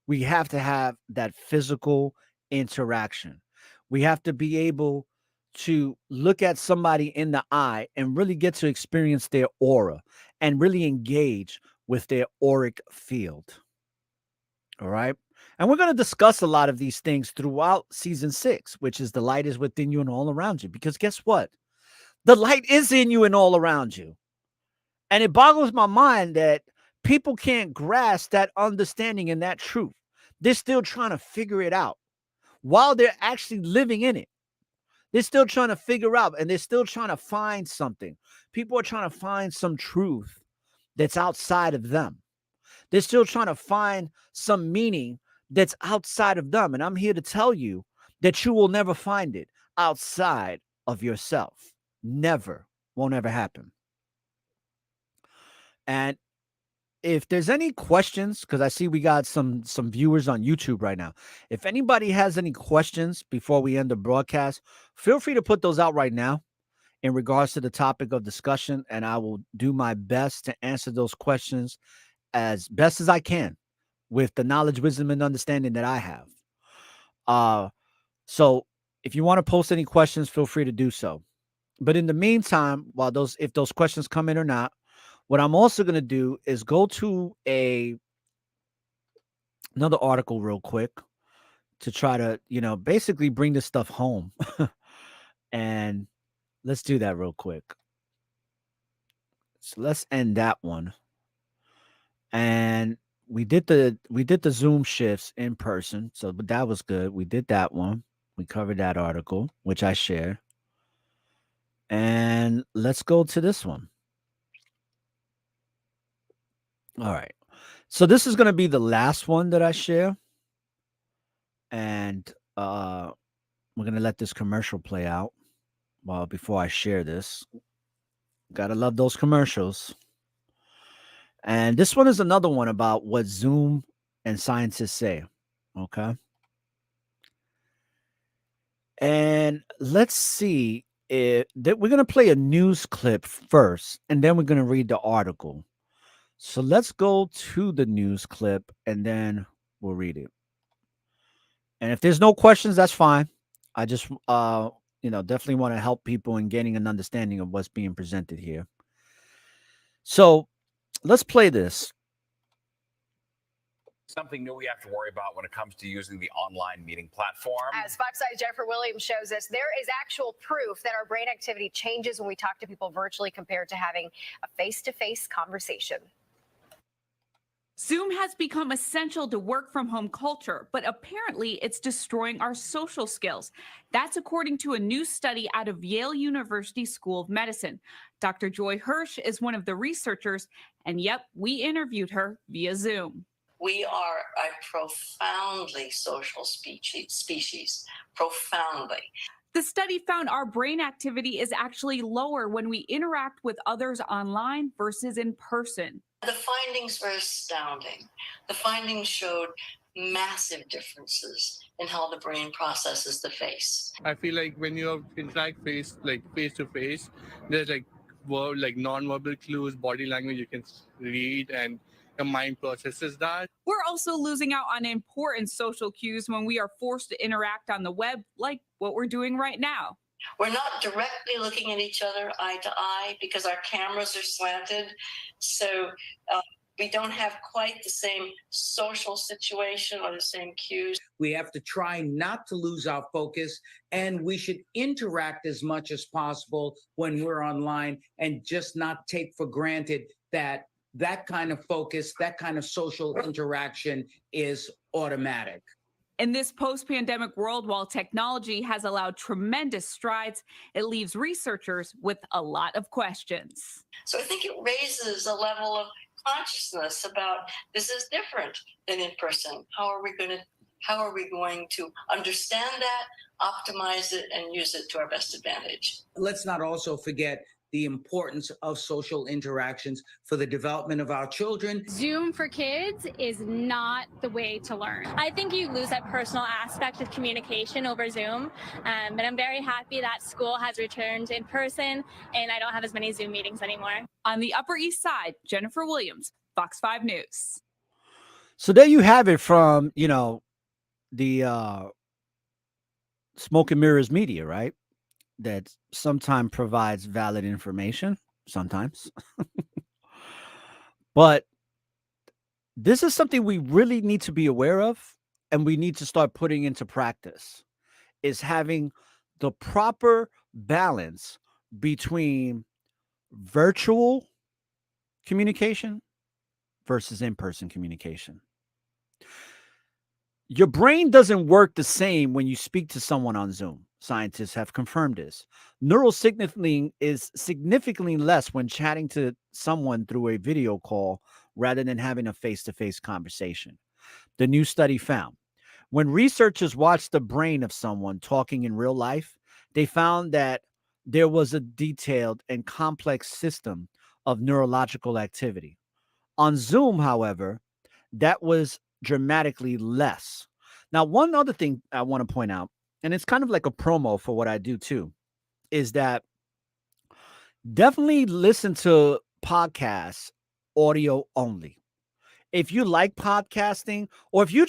We have to have that physical interaction. We have to be able to look at somebody in the eye and really get to experience their aura and really engage with their auric field. All right. And we're going to discuss a lot of these things throughout season 6, which is the light is within you and all around you. Because guess what? The light is in you and all around you. And it boggles my mind that people can't grasp that understanding and that truth. They're still trying to figure it out while they're actually living in it. They're still trying to figure out, and they're still trying to find something. People are trying to find some truth that's outside of them. They're still trying to find some meaning that's outside of them. And I'm here to tell you that you will never find it outside of yourself. Never. Won't ever happen. And if there's any questions, because I see we got some viewers on YouTube right now. If anybody has any questions before we end the broadcast, feel free to put those out right now in regards to the topic of discussion, and I will do my best to answer those questions as best as I can with the knowledge, wisdom, and understanding that I have. So if you want to post any questions, feel free to do so. But in the meantime, if those questions come in or not, what I'm also going to do is go to another article real quick to try to, basically bring this stuff home. And Let's do that real quick. So let's end that one. And we did the Zoom shifts in person, so but that was good. We did that one. We covered that article, which I shared. And let's go to this one. All right. So this is going to be the last one that I share, and we're going to let this commercial play out. Well, before I share this, gotta love those commercials. And this one is another one about what Zoom and scientists say. Okay. And let's see if that we're going to play a news clip first, and then we're going to read the article. So let's go to the news clip and then we'll read it. And if there's no questions, that's fine. I just definitely want to help people in getting an understanding of what's being presented here. So let's play this. Something new we have to worry about when it comes to using the online meeting platform. As Fox 9's Jennifer Williams shows us, there is actual proof that our brain activity changes when we talk to people virtually compared to having a face-to-face conversation. Zoom has become essential to work from home culture, but apparently it's destroying our social skills. That's according to a new study out of Yale University School of Medicine. Dr. Joy Hirsch is one of the researchers, and yep, we interviewed her via Zoom. We are a profoundly social species, profoundly. The study found our brain activity is actually lower when we interact with others online versus in person. The findings were astounding. The findings showed massive differences in how the brain processes the face. I feel like when you interact face to face, there's non-verbal clues, body language you can read, and your mind processes that. We're also losing out on important social cues when we are forced to interact on the web, like what we're doing right now. We're not directly looking at each other eye to eye because our cameras are slanted. So we don't have quite the same social situation or the same cues. We have to try not to lose our focus, and we should interact as much as possible when we're online and just not take for granted that kind of focus, that kind of social interaction is automatic. In this post-pandemic world, while technology has allowed tremendous strides, it leaves researchers with a lot of questions. So I think it raises a level of consciousness about this is different than in person. How are we going to understand that, optimize it, and use it to our best advantage? Let's not also forget the importance of social interactions for the development of our children. Zoom for kids is not the way to learn. I think you lose that personal aspect of communication over Zoom, but I'm very happy that school has returned in person and I don't have as many Zoom meetings anymore. On the Upper East Side, Jennifer Williams, Fox 5 News. So there you have it from, the Smoke and Mirrors Media, right? That sometimes provides valid information, sometimes. But this is something we really need to be aware of, and we need to start putting into practice, is having the proper balance between virtual communication versus in-person communication. Your brain doesn't work the same when you speak to someone on Zoom. Scientists have confirmed this. Neural signaling is significantly less when chatting to someone through a video call rather than having a face-to-face conversation. The new study found when researchers watched the brain of someone talking in real life, they found that there was a detailed and complex system of neurological activity. On Zoom, however, that was dramatically less. Now, one other thing I want to point out, and it's kind of like a promo for what I do too, is that definitely listen to podcasts audio only. If you like podcasting, or if you're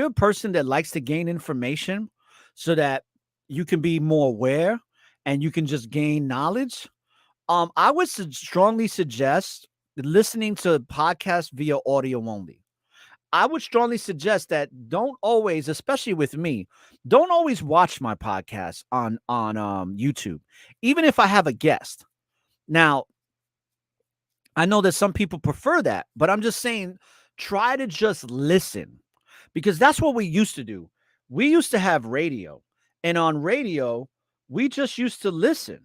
a person that likes to gain information so that you can be more aware and you can just gain knowledge, I would strongly suggest listening to podcasts via audio only. I would strongly suggest that don't always, especially with me, don't always watch my podcast on YouTube, even if I have a guest. Now, I know that some people prefer that, but I'm just saying try to just listen, because that's what we used to do. We used to have radio, and on radio, we just used to listen.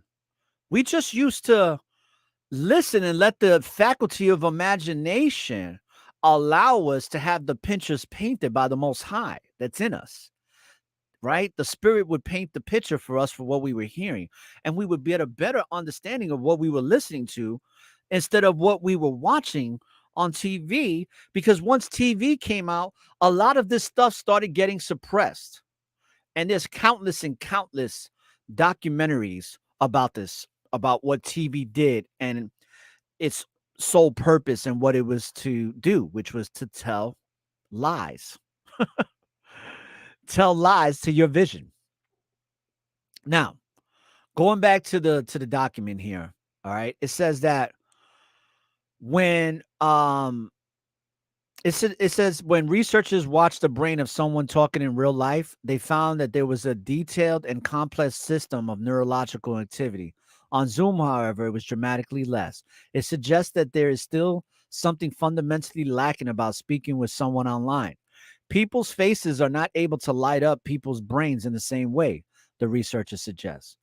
We just used to listen and let the faculty of imagination allow us to have the pictures painted by the Most High that's in us, right? The Spirit would paint the picture for us for what we were hearing, and we would get a better understanding of what we were listening to instead of what we were watching on TV. Because once TV came out, a lot of this stuff started getting suppressed. And there's countless and countless documentaries about this, about what TV did and its sole purpose and what it was to do, which was to tell lies. Tell lies to your vision. Now, going back to the document here, all right, it says that when it says when researchers watched the brain of someone talking in real life, they found that there was a detailed and complex system of neurological activity. On Zoom, however, it was dramatically less. It suggests that there is still something fundamentally lacking about speaking with someone online. People's faces are not able to light up people's brains in the same way, the researchers suggest.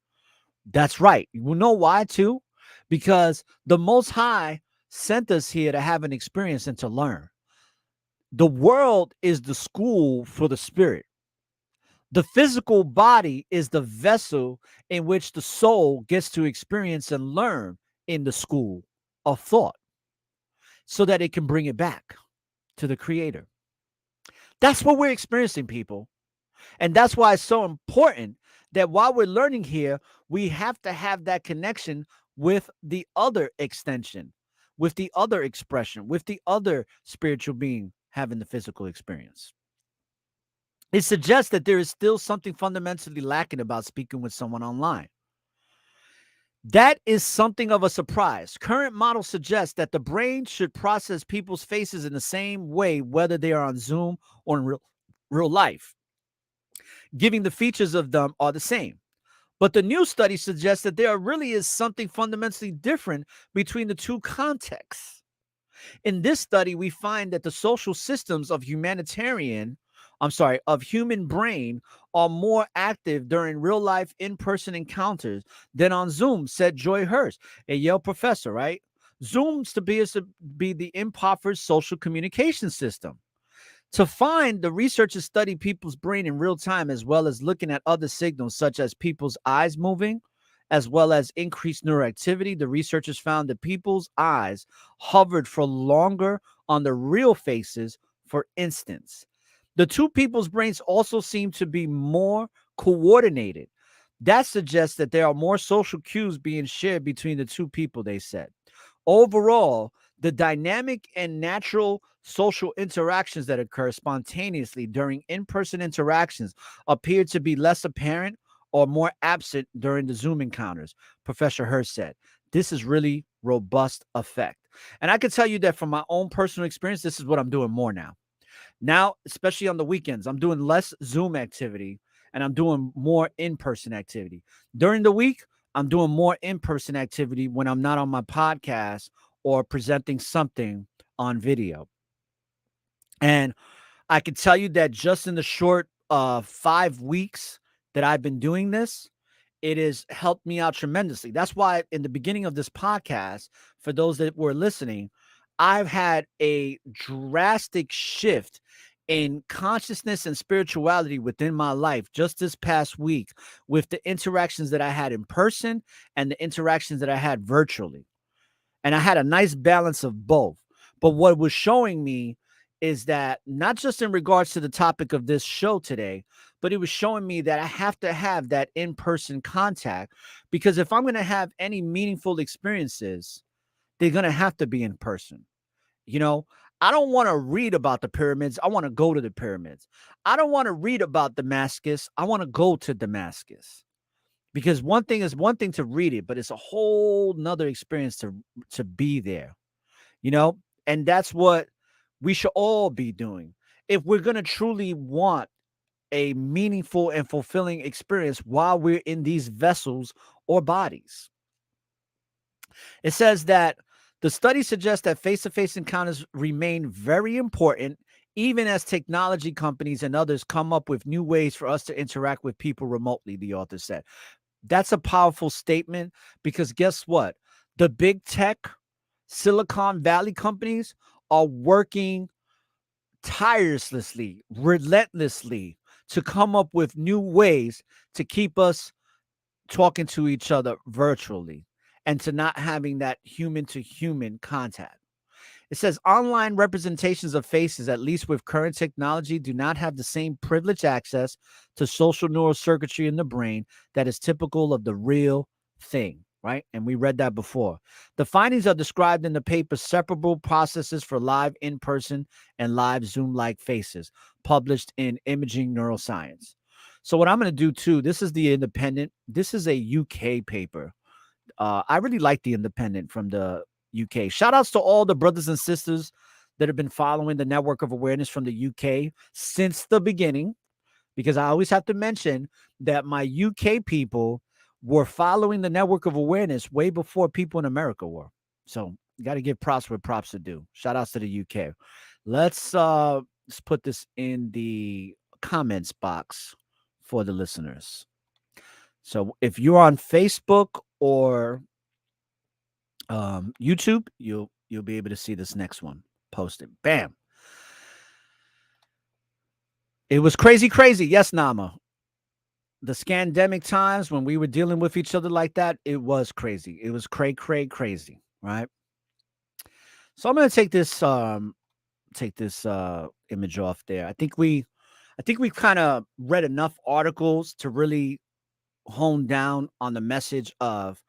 That's right. You know why, too? Because the Most High sent us here to have an experience and to learn. The world is the school for the spirit. The physical body is the vessel in which the soul gets to experience and learn in the school of thought so that it can bring it back to the Creator. That's what we're experiencing, people. And that's why it's so important that while we're learning here, we have to have that connection with the other extension, with the other expression, with the other spiritual being having the physical experience. It suggests that there is still something fundamentally lacking about speaking with someone online. That is something of a surprise. Current models suggest that the brain should process people's faces in the same way, whether they are on Zoom or in real life, giving the features of them are the same. But the new study suggests that there really is something fundamentally different between the two contexts. In this study, we find that the social systems of human brain are more active during real life in-person encounters than on Zoom, said Joy Hurst, a Yale professor, right? Zoom's to be the impoverished social communication system. To find, the researchers study people's brain in real time, as well as looking at other signals such as people's eyes moving, as well as increased neuroactivity. The researchers found that people's eyes hovered for longer on the real faces, for instance. The two people's brains also seem to be more coordinated. That suggests that there are more social cues being shared between the two people, they said. Overall, the dynamic and natural social interactions that occur spontaneously during in-person interactions appear to be less apparent or more absent during the Zoom encounters, Professor Hurst said. This is really robust effect. And I can tell you that from my own personal experience, this is what I'm doing more now. Now, especially on the weekends, I'm doing less Zoom activity and I'm doing more in-person activity. During the week, I'm doing more in-person activity when I'm not on my podcast or presenting something on video. And I can tell you that just in the short 5 weeks that I've been doing this, it has helped me out tremendously. That's why in the beginning of this podcast, for those that were listening, I've had a drastic shift in consciousness and spirituality within my life just this past week with the interactions that I had in person and the interactions that I had virtually. And I had a nice balance of both. But what was showing me is that not just in regards to the topic of this show today, but it was showing me that I have to have that in-person contact, because if I'm going to have any meaningful experiences, they're going to have to be in person. You know, I don't want to read about the pyramids. I want to go to the pyramids. I don't want to read about Damascus. I want to go to Damascus. Because one thing to read it, but it's a whole nother experience to be there, you know? And that's what we should all be doing. if we're going to truly want a meaningful and fulfilling experience while we're in these vessels or bodies. It says that the study suggests that face-to-face encounters remain very important even as technology companies and others come up with new ways for us to interact with people remotely, the author said. That's a powerful statement because guess what? The big tech Silicon Valley companies are working tirelessly, relentlessly to come up with new ways to keep us talking to each other virtually and to not having that human to human contact. It says online representations of faces, at least with current technology, do not have the same privileged access to social neural circuitry in the brain that is typical of the real thing, right? And we read that before. The findings are described in the paper Separable Processes for Live In-Person and Live Zoom-like Faces, published in Imaging Neuroscience. So what I'm going to do too, this is the Independent. This is a UK paper. I really like the Independent from the UK. Shout outs to all the brothers and sisters that have been following the Network of Awareness from the UK since the beginning, because I always have to mention that my UK people were following the Network of Awareness way before people in America were. So you got to give props where props are due. Shout outs to the UK. Let's put this in the comments box for the listeners. So if you're on Facebook or YouTube, you'll be able to see this next one posted. Bam. It was crazy. Yes, Nama. The scandemic times when we were dealing with each other like that, it was crazy. It was crazy, right? So I'm gonna take this image off there. I think we've kind of read enough articles to really hone down on the message of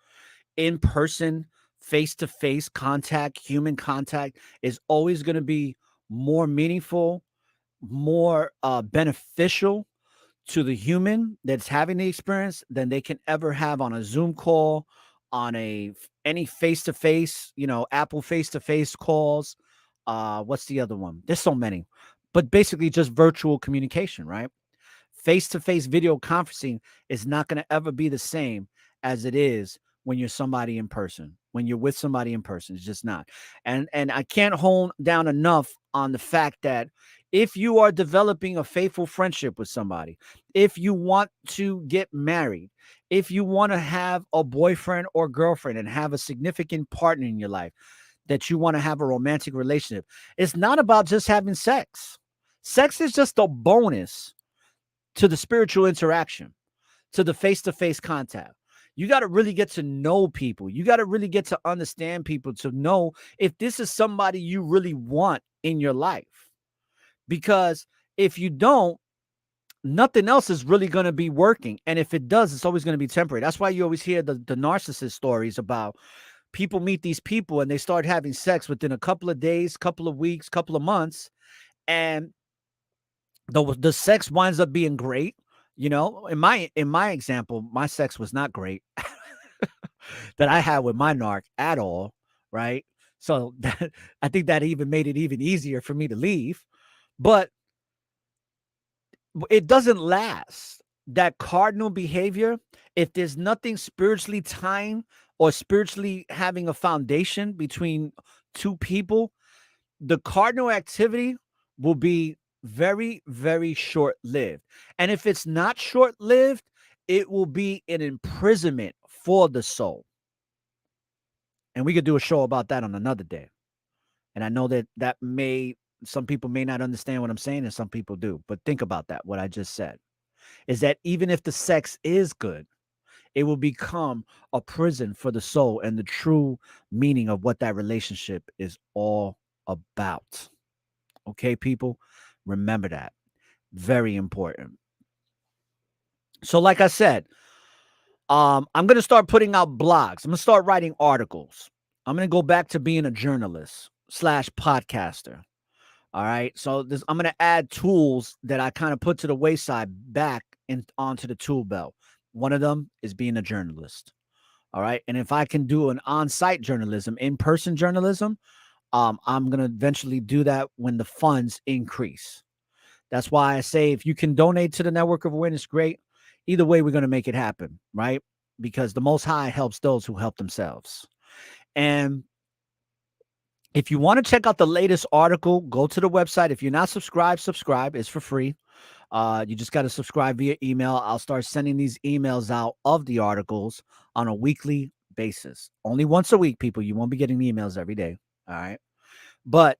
in-person, face-to-face contact, human contact is always going to be more meaningful, more beneficial to the human that's having the experience than they can ever have on a Zoom call, on any face-to-face, Apple face-to-face calls. What's the other one? There's so many, but basically just virtual communication, right? Face-to-face video conferencing is not going to ever be the same as it is when you're somebody in person. When you're with somebody in person, it's just not. And I can't hone down enough on the fact that if you are developing a faithful friendship with somebody, if you want to get married, if you want to have a boyfriend or girlfriend and have a significant partner in your life, that you want to have a romantic relationship, it's not about just having sex. Sex is just a bonus to the spiritual interaction, to the face-to-face contact. You got to really get to know people. You got to really get to understand people to know if this is somebody you really want in your life. Because if you don't, nothing else is really going to be working. And if it does, it's always going to be temporary. That's why you always hear the narcissist stories about people meet these people and they start having sex within a couple of days, couple of weeks, couple of months. And the sex winds up being great. In my example, my sex was not great that I had with my narc at all, right? So I think that even made it even easier for me to leave. But it doesn't last. That cardinal behavior, if there's nothing spiritually tying or spiritually having a foundation between two people, the cardinal activity will be very, very short-lived. And if it's not short-lived, it will be an imprisonment for the soul. And we could do a show about that on another day. And I know that some people may not understand what I'm saying and some people do. But think about that, what I just said, is that even if the sex is good, it will become a prison for the soul and the true meaning of what that relationship is all about. Okay, people? Remember that. Very important. So like I said, I'm going to start putting out blogs. I'm going to start writing articles. I'm going to go back to being a journalist / podcaster. All right. So I'm going to add tools that I kind of put to the wayside back onto the tool belt. One of them is being a journalist. All right. And if I can do an on-site journalism, in-person journalism, I'm going to eventually do that when the funds increase. That's why I say if you can donate to the Network of Awareness, great. Either way, we're going to make it happen, right? Because the Most High helps those who help themselves. And if you want to check out the latest article, go to the website. If you're not subscribed, subscribe. It's for free. You just got to subscribe via email. I'll start sending these emails out of the articles on a weekly basis. Only once a week, people. You won't be getting emails every day. All right. But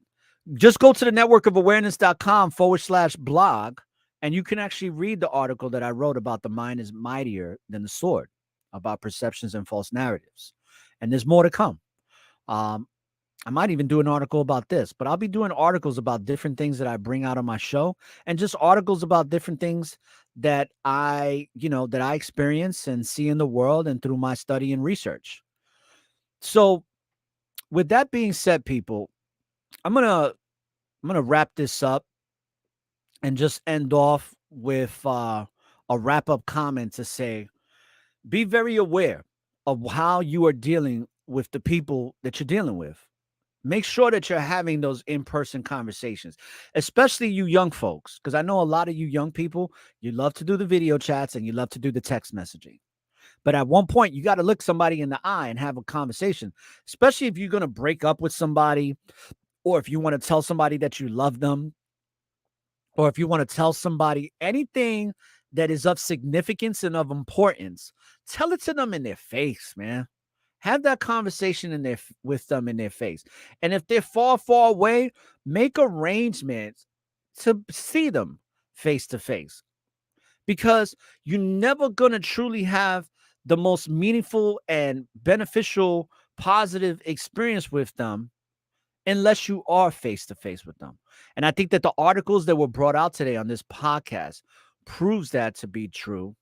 just go to the networkofawareness.com/blog, and you can actually read the article that I wrote about the mind is mightier than the sword, about perceptions and false narratives. And there's more to come. I might even do an article about this, but I'll be doing articles about different things that I bring out on my show, and just articles about different things that I experience and see in the world and through my study and research. So with that being said, people, I'm gonna wrap this up and just end off with a wrap-up comment to say, be very aware of how you are dealing with the people that you're dealing with. Make sure that you're having those in-person conversations, especially you young folks, because I know a lot of you young people, you love to do the video chats and you love to do the text messaging. But at one point, you got to look somebody in the eye and have a conversation, especially if you're going to break up with somebody, or if you want to tell somebody that you love them, or if you want to tell somebody anything that is of significance and of importance, tell it to them in their face, man. Have that conversation with them in their face. And if they're far, far away, make arrangements to see them face to face. Because you're never going to truly have the most meaningful and beneficial, positive experience with them unless you are face to face with them. And I think that the articles that were brought out today on this podcast proves that to be true.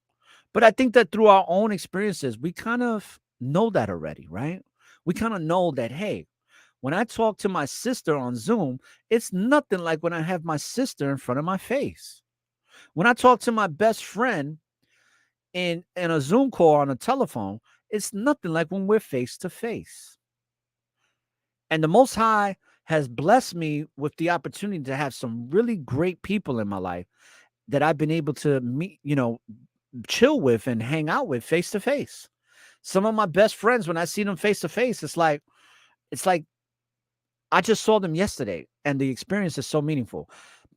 But I think that through our own experiences, we kind of know that already, right? We kind of know that, hey, when I talk to my sister on Zoom, it's nothing like when I have my sister in front of my face. When I talk to my best friend in a Zoom call on a telephone, it's nothing like when we're face to face. And the Most High has blessed me with the opportunity to have some really great people in my life that I've been able to meet, chill with and hang out with face to face. Some of my best friends, when I see them face to face, it's like I just saw them yesterday, and the experience is so meaningful.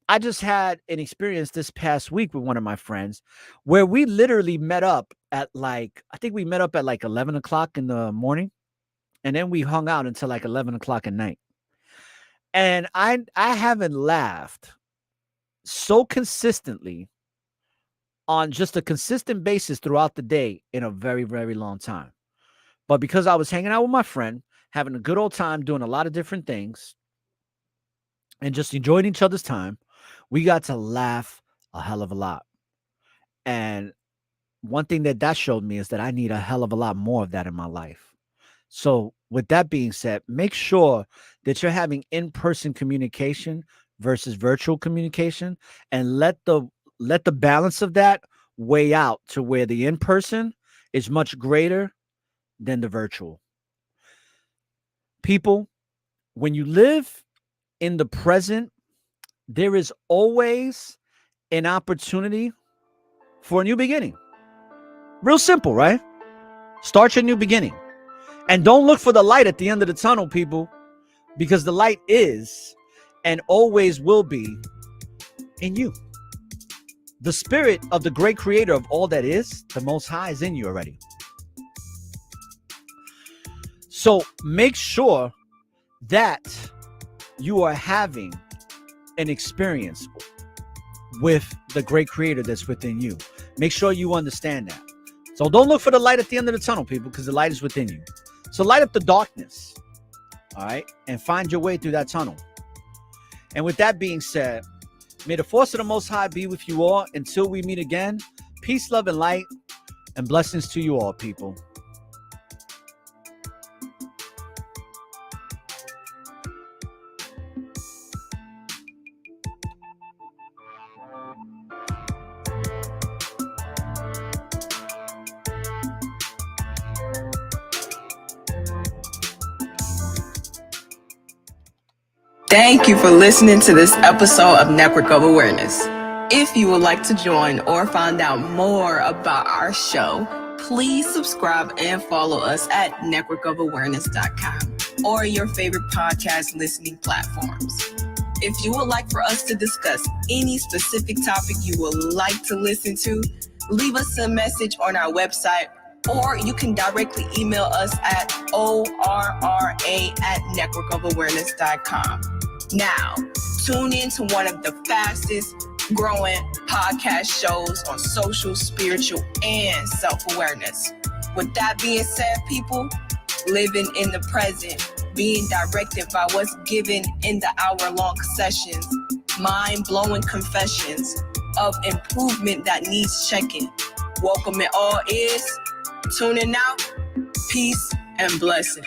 I just had an experience this past week with one of my friends where we literally met up at I think we met up at 11 o'clock in the morning, and then we hung out until 11 o'clock at night. And I haven't laughed so consistently on just a consistent basis throughout the day in a very, very long time. But because I was hanging out with my friend, having a good old time, doing a lot of different things, and just enjoying each other's time, we got to laugh a hell of a lot. And one thing that showed me is that I need a hell of a lot more of that in my life. So with that being said, make sure that you're having in-person communication versus virtual communication, and let the balance of that weigh out to where the in-person is much greater than the virtual. People, when you live in the present, there is always an opportunity for a new beginning. Real simple, right? Start your new beginning. And don't look for the light at the end of the tunnel, people, because the light is and always will be in you. The spirit of the great creator of all that is, the Most High, is in you already. So make sure that you are having an experience with the great creator that's within you. Make sure you understand that. So don't look for the light at the end of the tunnel, people, because the light is within you. So light up the darkness, all right, and find your way through that tunnel. And with that being said, may the force of the Most High be with you all until we meet again. Peace, love, and light, and blessings to you all, people. Thank you for listening to this episode of Network of Awareness. If you would like to join or find out more about our show, please subscribe and follow us at networkofawareness.com or your favorite podcast listening platforms. If you would like for us to discuss any specific topic you would like to listen to, leave us a message on our website, or you can directly email us at orra@networkofawareness.com. Now, tune in to one of the fastest growing podcast shows on social, spiritual, and self-awareness. With that being said, people, living in the present, being directed by what's given in the hour-long sessions, mind-blowing confessions of improvement that needs checking. Welcome in all ears. Tuning out. Peace and blessings.